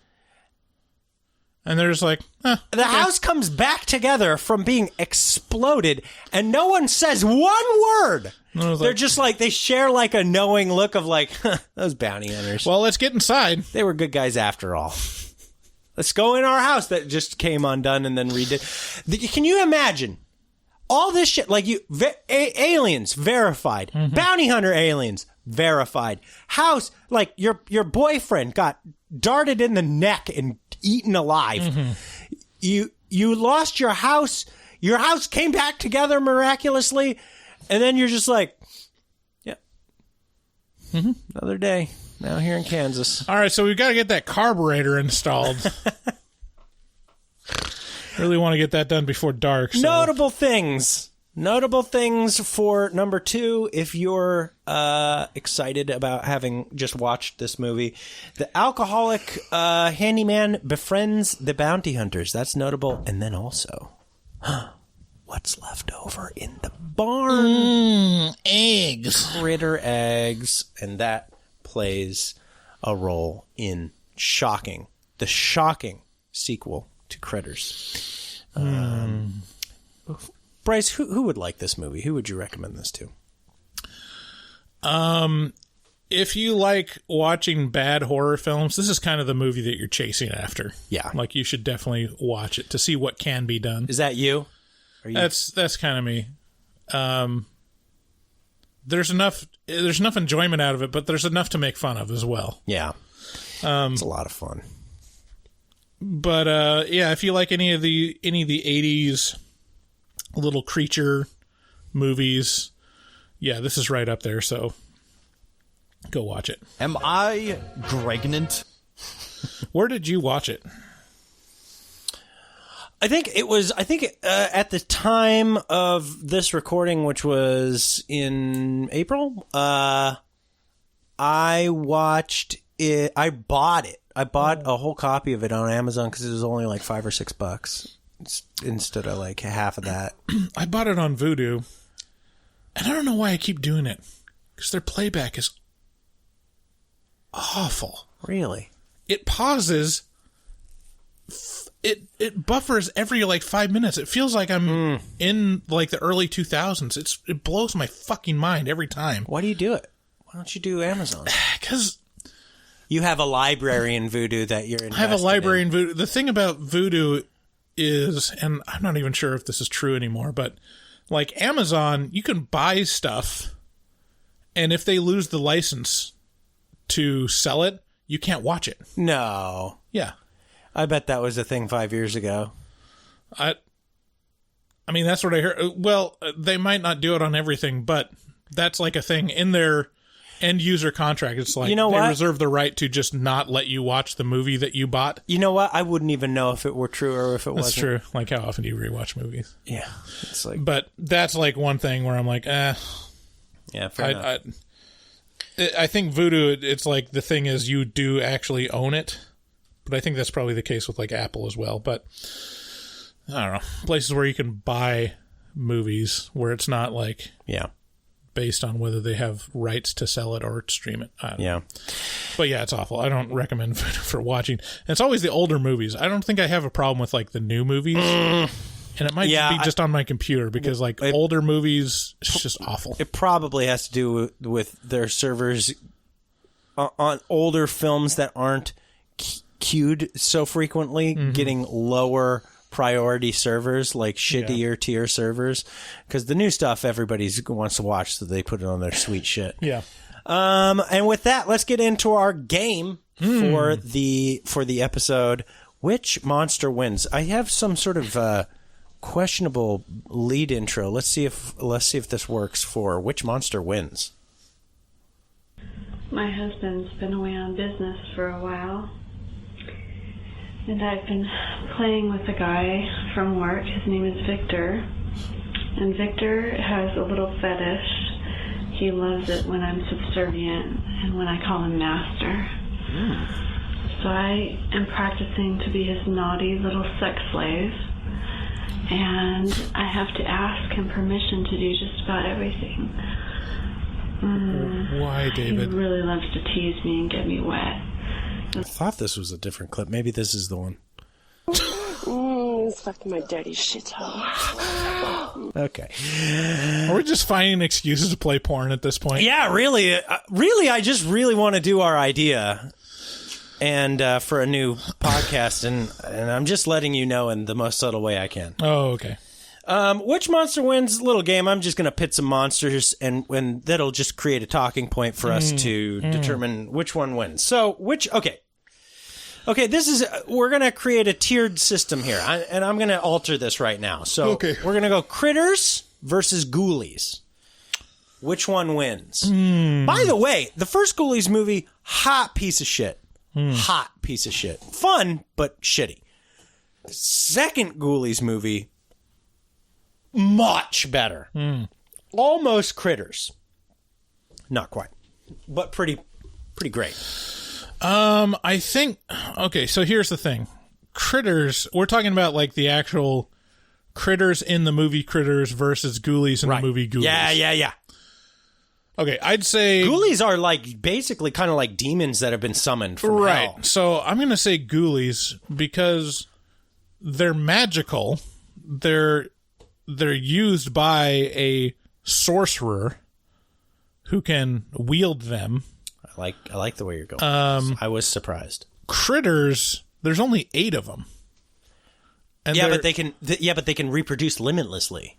And they're just like, the house comes back together from being exploded, and no one says one word. They're just like, they share like a knowing look of like, those bounty hunters. Well, let's get inside. They were good guys after all. Let's go in our house that just came undone and then redid. Can you imagine all this shit? Like aliens verified, bounty hunter aliens verified, house like your boyfriend got darted in the neck and eaten alive. You lost your house. Your house came back together miraculously, and then you're just like, yeah, another day. Now here in Kansas. All right, so we've got to get that carburetor installed. Really want to get that done before dark. So. Notable things for number 2, if you're excited about having just watched this movie. The alcoholic handyman befriends the bounty hunters. That's notable. And then also, what's left over in the barn? Eggs. Critter eggs. And that plays a role in the shocking sequel to Critters. Bryce, who would like this movie? Who would you recommend this to? If you like watching bad horror films, this is kind of the movie that you're chasing after. Yeah. Like, you should definitely watch it to see what can be done. Is that you? That's kind of me. There's enough enjoyment out of it, but there's enough to make fun of as well. Yeah. It's a lot of fun. But yeah, if you like any of the 80s little creature movies, yeah, this is right up there, so go watch it. Am I pregnant? Where did you watch it? I think at the time of this recording, which was in April, I watched it. I bought it. I bought a whole copy of it on Amazon because it was only like $5 or $6 instead of like half of that. I bought it on Vudu, and I don't know why I keep doing it because their playback is awful. Really? It pauses. It buffers every like 5 minutes. It feels like I'm in like the early 2000s. It blows my fucking mind every time. Why do you do it? Why don't you do Amazon? Because you have a library in Vudu that you're invested I have a library in Vudu. The thing about Vudu is, and I'm not even sure if this is true anymore, but like Amazon, you can buy stuff, and if they lose the license to sell it, you can't watch it. No. Yeah. I bet that was a thing 5 years ago. I mean, that's what I heard. Well, they might not do it on everything, but that's like a thing in their end user contract. It's like, they reserve the right to just not let you watch the movie that you bought. You know what? I wouldn't even know if it were true or if it wasn't. That's true. Like, how often do you rewatch movies? Yeah. It's like, but that's like one thing where I'm like, yeah, fair enough. I think Vudu, it's like the thing is you do actually own it. But I think that's probably the case with like Apple as well. But I don't know, places where you can buy movies where it's not like based on whether they have rights to sell it or stream it. I don't know. But yeah, it's awful. I don't recommend for watching. And it's always the older movies. I don't think I have a problem with like the new movies. And it might be just on my computer because like older movies, it's just awful. It probably has to do with their servers on older films that aren't queued so frequently, getting lower priority servers, like shittier tier servers, because the new stuff everybody wants to watch, so they put it on their sweet shit. Yeah. And with that, let's get into our game for the episode. Which monster wins? I have some sort of questionable lead intro. Let's see if this works for which monster wins. My husband's been away on business for a while. And I've been playing with a guy from work. His name is Victor. And Victor has a little fetish. He loves it when I'm subservient and when I call him master. So I am practicing to be his naughty little sex slave. And I have to ask him permission to do just about everything. Why, David? He really loves to tease me and get me wet. I thought this was a different clip. Maybe this is the one. Suck my dirty shithole. Okay. Are we just finding excuses to play porn at this point? Yeah, really. I just really want to do our idea and for a new podcast, and I'm just letting you know in the most subtle way I can. Oh, okay. Which monster wins? Little game. I'm just going to pit some monsters, and that'll just create a talking point for us to determine which one wins. So, Okay, we're going to create a tiered system here, and I'm going to alter this right now. So we're going to go Critters versus Ghoulies. Which one wins? By the way, the first Ghoulies movie, hot piece of shit. Hot piece of shit. Fun, but shitty. Second Ghoulies movie, much better. Almost Critters. Not quite, but pretty great. I think, okay, so here's the thing. Critters, we're talking about like the actual Critters in the movie Critters versus Ghoulies in the movie Ghoulies. Yeah. Okay, I'd say Ghoulies are like basically kind of like demons that have been summoned from hell. So I'm going to say ghoulies because they're magical. They're used by a sorcerer who can wield them. I like the way you're going. I was surprised. Critters, there's only 8 of them. And but they can reproduce limitlessly,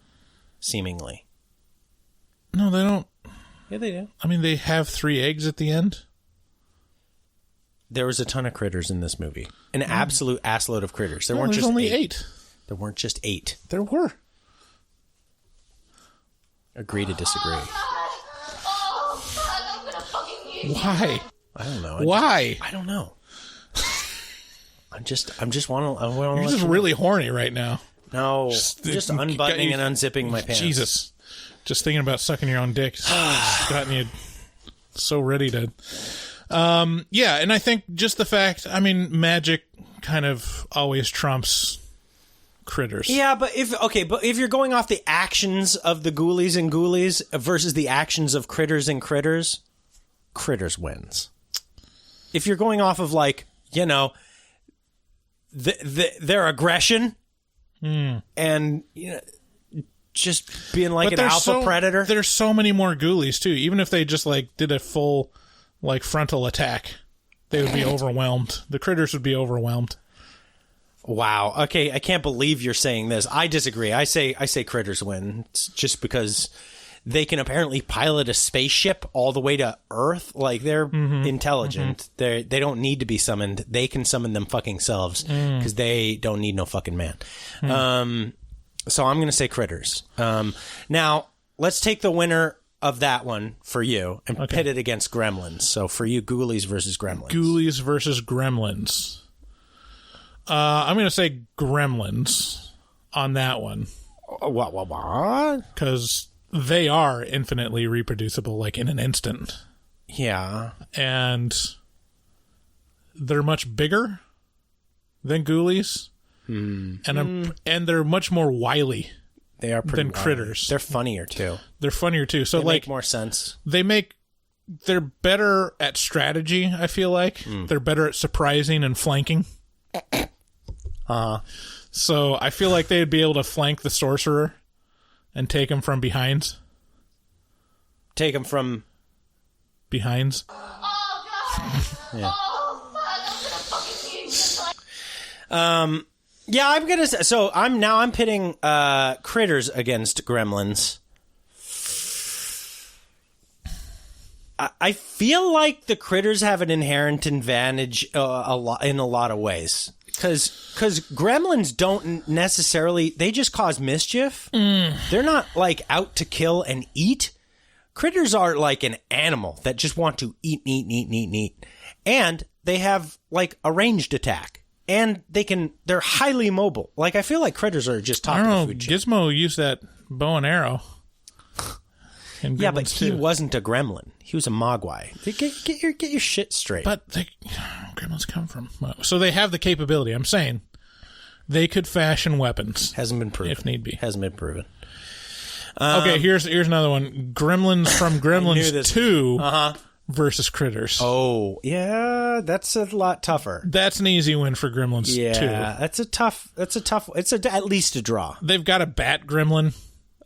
seemingly. No, they don't. Yeah, they do. I mean, they have 3 eggs at the end. There was a ton of critters in this movie. An absolute assload of critters. There weren't there's just only 8. There weren't just 8. There were. Agree to disagree. Why? I don't know. Why? I don't know. I just want to. You're just really horny right now. No, just unbuttoning and unzipping my pants. Jesus, just thinking about sucking your own dick. It's gotten you so ready to. Yeah, and I think just the fact. I mean, magic kind of always trumps critters. Yeah, but if you're going off the actions of the ghoulies and ghoulies versus the actions of critters and critters, critters wins. If you're going off of their aggression and just being like an alpha predator. There's so many more ghoulies too. Even if they just did a full frontal attack, they would be overwhelmed. The critters would be overwhelmed. Wow. Okay, I can't believe you're saying this. I disagree. I say critters win. It's just because they can apparently pilot a spaceship all the way to Earth. Like, they're intelligent. They don't need to be summoned. They can summon them fucking selves because they don't need no fucking man. So I'm going to say critters. Now, let's take the winner of that one for you and pit it against Gremlins. So for you, Ghoulies versus Gremlins. Ghoulies versus Gremlins. I'm going to say Gremlins on that one. What? Because they are infinitely reproducible, in an instant. Yeah. And they're much bigger than Ghoulies. And they're much more wily. They are than critters. They're funnier too. So they make more sense. They're better at strategy, I feel like. They're better at surprising and flanking. So I feel like they'd be able to flank the sorcerer and take him from behind. Take him from behind. Yeah. Yeah, I'm gonna say, so I'm pitting critters against Gremlins. I feel like the critters have an inherent advantage in a lot of ways. Because Gremlins don't necessarily, they just cause mischief. They're not out to kill and eat. Critters are like an animal that just want to eat. And they have a ranged attack. And they're highly mobile. I feel like critters are just top of the food chain. Gizmo used that bow and arrow. Yeah, but he wasn't a gremlin. He was a mogwai. Get your shit straight. But gremlins come from... So they have the capability. I'm saying they could fashion weapons. Hasn't been proven. If need be. Hasn't been proven. Okay, here's another one. Gremlins from Gremlins 2 versus Critters. Oh, yeah, that's a lot tougher. That's an easy win for Gremlins 2. Yeah, that's a tough... It's at least a draw. They've got a bat gremlin.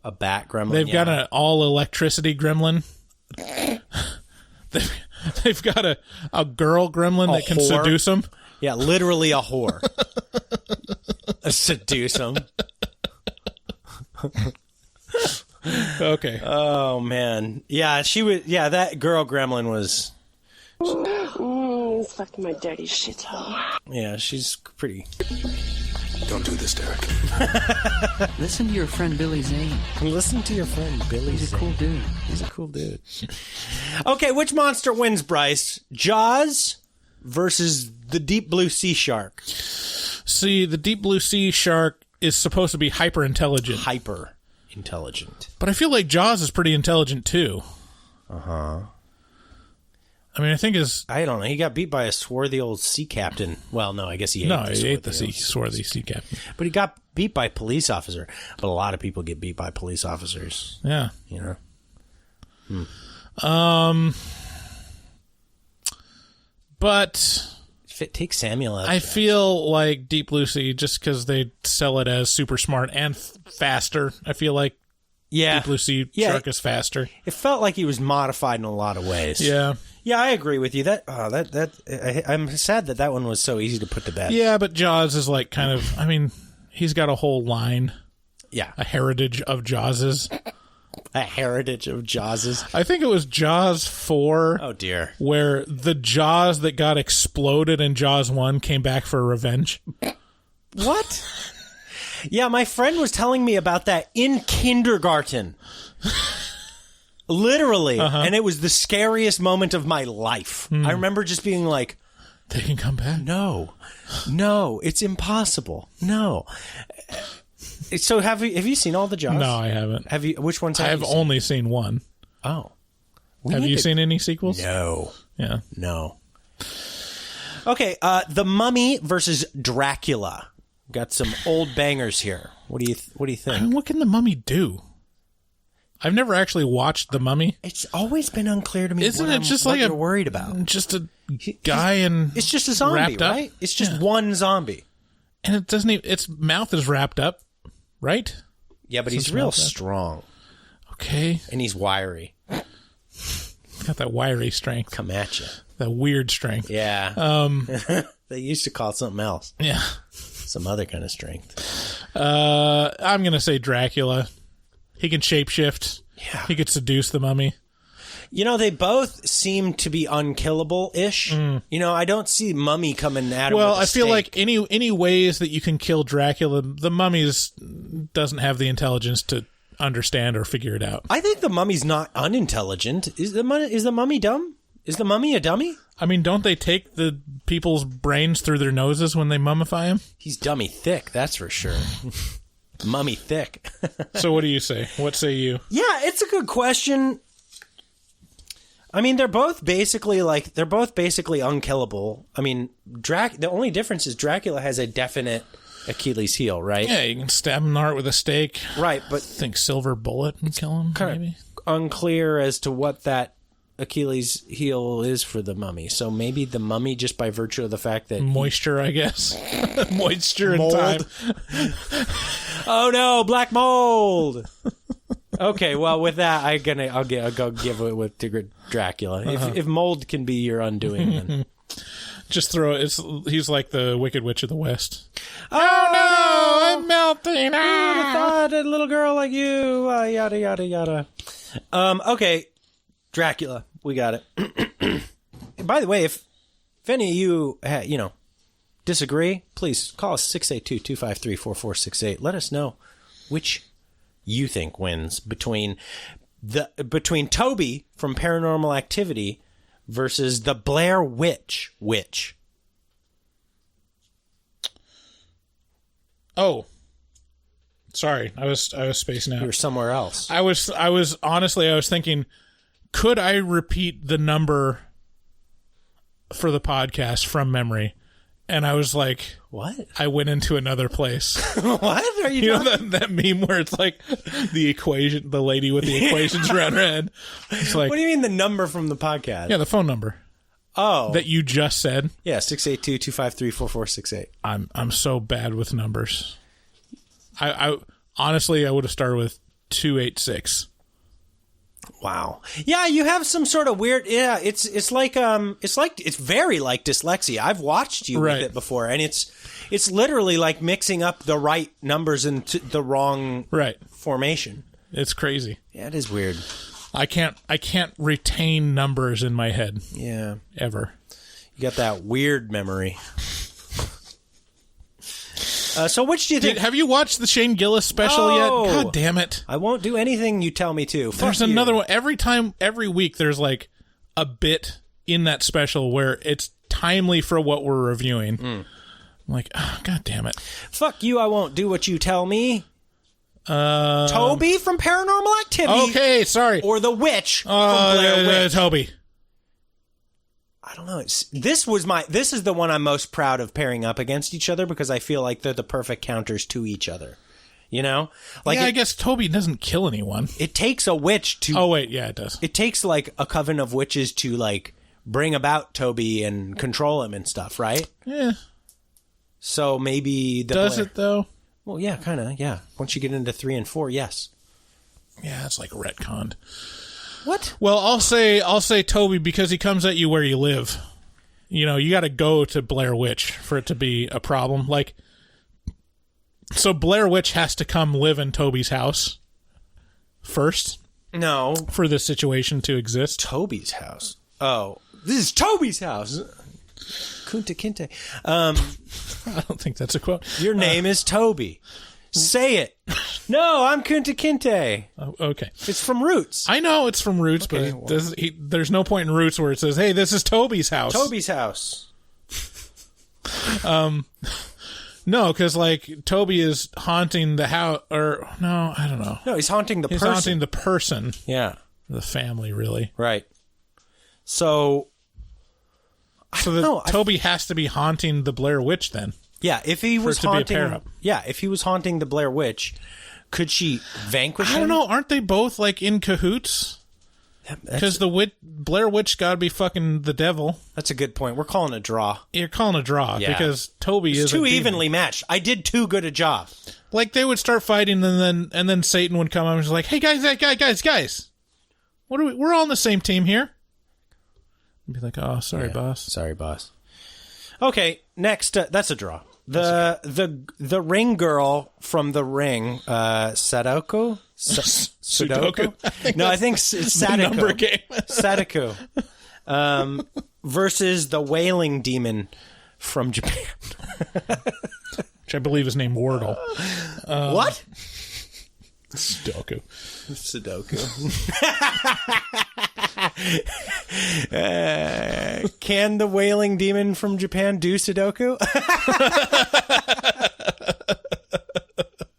A bat gremlin. They've got an all-electricity gremlin. They've got a girl gremlin that can whore. seduce them. Yeah, literally a whore. Seduce them. Okay. Oh, man. Yeah, she was... Yeah, that girl gremlin was... Suck my dirty shithole. Yeah, she's pretty... Don't do this, Derek. Listen to your friend Billy Zane. Listen to your friend Billy Zane. He's a cool dude. He's a cool dude. Okay, which monster wins, Bryce? Jaws versus the deep blue sea shark? See, the deep blue sea shark is supposed to be hyper intelligent. Hyper intelligent. But I feel like Jaws is pretty intelligent too. I mean, I think I don't know. He got beat by a swarthy old sea captain. Well, no, I guess he ate the swarthy sea captain. But he got beat by a police officer. But a lot of people get beat by police officers. Yeah. You know? But if it takes Samuel out, I feel like Deep Blue Sea, just because they sell it as super smart and faster, I feel like Deep Blue Sea Shark is faster. It felt like he was modified in a lot of ways. Yeah. Yeah, I agree with you. I'm sad that one was so easy to put to bed. Yeah, but Jaws is like kind of, I mean, he's got a whole line. Yeah. A heritage of Jawses. A heritage of Jawses. I think it was Jaws 4. Oh, dear. Where the Jaws that got exploded in Jaws 1 came back for revenge. What? Yeah, my friend was telling me about that in kindergarten. Literally. And it was the scariest moment of my life. I remember just being like, they can come back? No, it's impossible. No. So have you seen all the Jaws? No, I haven't. Have you? Which ones have you I've seen? only seen one. Oh. Have you seen any sequels? No. Yeah. No. Okay, The Mummy versus Dracula. Got some old bangers here. What do you think? I mean, what can the Mummy do? I've never actually watched The Mummy. It's always been unclear to me. Isn't it just what like you're worried about? Just a guy and it's just a zombie, wrapped up? right? It's just one zombie, and it doesn't even. Its mouth is wrapped up, right? Yeah, but he's real strong. Okay, and he's wiry. Got that wiry strength. Come at you. That weird strength. Yeah. They used to call it something else. Yeah. Some other kind of strength. I'm gonna say Dracula. He can shapeshift. Yeah. He could seduce the Mummy. You know, they both seem to be unkillable-ish. You know, I don't see Mummy coming at him Well, with a I feel stake. like any ways that you can kill Dracula, the Mummy's doesn't have the intelligence to understand or figure it out. I think the Mummy's not unintelligent. Is the Mummy dumb? Is the Mummy a dummy? I mean, don't they take the people's brains through their noses when they mummify him? He's dummy thick, that's for sure. Mummy thick. So what do you say? What say you? Yeah, it's a good question. I mean, they're both basically unkillable. I mean, the only difference is Dracula has a definite Achilles heel, right? Yeah, you can stab him in the heart with a stake. Right, but think silver bullet and kill him, maybe? Unclear as to what that Achilles heel is for the Mummy. So maybe the Mummy, just by virtue of the fact that moisture, I guess. Moisture and Mold. time. Oh no, black mold. Okay, well, with that, I'll go give it with Dracula. If mold can be your undoing, then just throw it. He's like the Wicked Witch of the West. Oh no, I'm melting. I thought a little girl like you. Yada yada yada. Okay, Dracula, we got it. By the way, if any of you disagree, please call us 682-253-4468. Let us know which you think wins between Toby from Paranormal Activity versus the Blair Witch. Oh, sorry, I was spacing out. You were somewhere else. I was honestly, I was thinking, could I repeat the number for the podcast from memory? And I was like, what? I went into another place. What are you know that meme where it's like the equation, the lady with the equations around her head? It's like, what do you mean the number from the podcast? Yeah, the phone number. Oh. That you just said? Yeah, 682-253-4468. I'm so bad with numbers. I honestly, I would have started with 286. Wow. Yeah, you have some sort of weird. Yeah, it's very like dyslexia. I've watched you with it before, and it's literally like mixing up the right numbers into the wrong formation. It's crazy. Yeah, it is weird. I can't retain numbers in my head. Yeah, ever. You got that weird memory. So which do you think? Have you watched the Shane Gillis special yet? God damn it. I won't do anything you tell me to. There's another one. Every week there's like a bit in that special where it's timely for what we're reviewing. I'm like, oh, God damn it. Fuck you, I won't do what you tell me. Toby from Paranormal Activity. Okay, sorry. Or the witch from Blair Witch. Toby. I don't know. This is the one I'm most proud of pairing up against each other because I feel like they're the perfect counters to each other. You know? I guess Toby doesn't kill anyone. It takes a witch to... Oh, wait, yeah, it does. It takes, like, a coven of witches to, like, bring about Toby and control him and stuff, right? Yeah. So maybe... Does it, though? Well, yeah, kind of, yeah. Once you get into 3 and 4, yes. Yeah, it's like retconned. What? Well, I'll say Toby because he comes at you where you live. You know, you got to go to Blair Witch for it to be a problem. Like, so Blair Witch has to come live in Toby's house first. No. For this situation to exist. Toby's house. Oh, this is Toby's house. Kunta Kinte. I don't think that's a quote. Your name is Toby. Say it. No, I'm Kunta Kinte. Oh, okay. It's from Roots. I know it's from Roots, okay, but there's no point in Roots where it says, hey, this is Toby's house. Toby's house. No, because, like, Toby is haunting the house, or, no, I don't know. No, he's haunting the person. He's haunting the person. Yeah. The family, really. Right. So Toby has to be haunting the Blair Witch then. Yeah, if he was haunting... Yeah, if he was haunting the Blair Witch, could she vanquish him? I don't know. Aren't they both, like, in cahoots? Because the Blair Witch got to be fucking the devil. That's a good point. We're calling a draw. You're calling a draw because Toby is too evenly matched. I did too good a job. Like, they would start fighting, and then Satan would come up and was like, "Hey guys, we're all on the same team here." I'd be like, "Oh, sorry, boss. Sorry, boss." Okay, next. That's a draw. The ring girl from The Ring, Sadako. Sudoku? No, I think it's Sadako. Number game. Sadako. Versus the wailing demon from Japan. Which I believe is named Wordle. What? Sudoku. Can the wailing demon from Japan do Sudoku?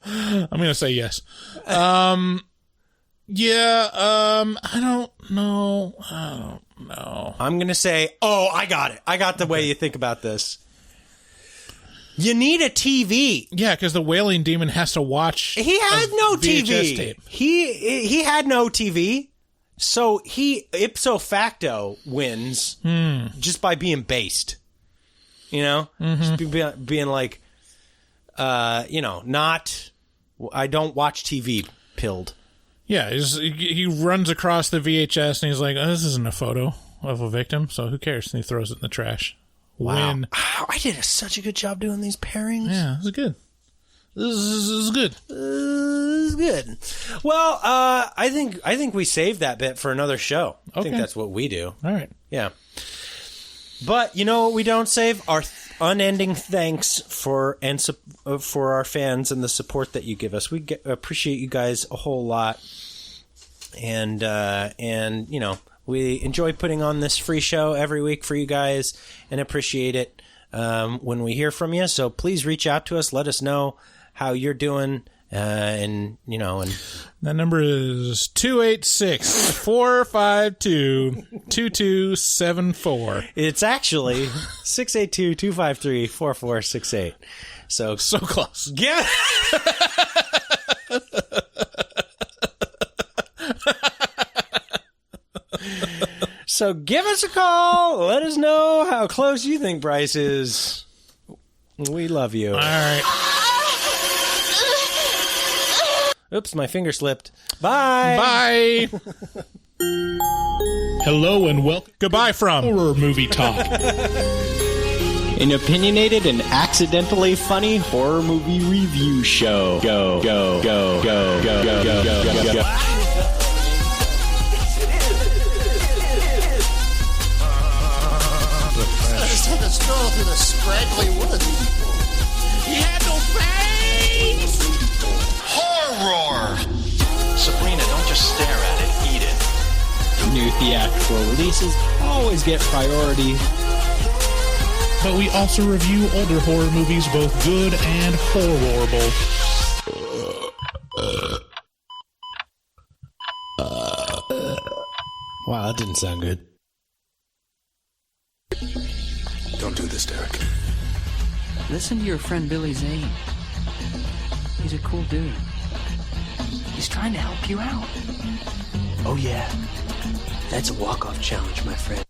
I'm going to say yes. I don't know. I'm going to say, I got it. I got the way you think about this. You need a TV. Yeah, because the wailing demon has to watch. He had no VHS TV. Tape. He had no TV. So he ipso facto wins just by being based. You know? Mm-hmm. Just being like, not, I don't watch TV pilled. Yeah, he runs across the VHS and he's like, this isn't a photo of a victim, so who cares? And he throws it in the trash. Wow. I did such a good job doing these pairings. Yeah, this is good. This is good. This is good. Well, I think we saved that bit for another show. Okay. I think that's what we do. All right. Yeah. But you know what we don't save? Our unending thanks for our fans and the support that you give us. We appreciate you guys a whole lot. And you know, we enjoy putting on this free show every week for you guys and appreciate it when we hear from you. So please reach out to us. Let us know how you're doing. And that number is 286-452-2274. It's actually 682-253-4468. So close. Yeah. So give us a call. Let us know how close you think Bryce is. We love you. All right. Oops, my finger slipped. Bye. Bye. Hello and welcome. Goodbye from Horror Movie Talk. An opinionated and accidentally funny horror movie review show. Go, go, go, go, go, go, go, go, go, go. Took a stroll through the scraggly woods. He had no face! Horror! Sabrina, don't just stare at it, eat it. New theatrical releases always get priority. But we also review older horror movies, both good and horrible. Wow, that didn't sound good. Don't do this, Derek. Listen to your friend Billy Zane. He's He's a cool dude. He's trying to help you out. Oh, yeah. That's a walk-off challenge, my friend.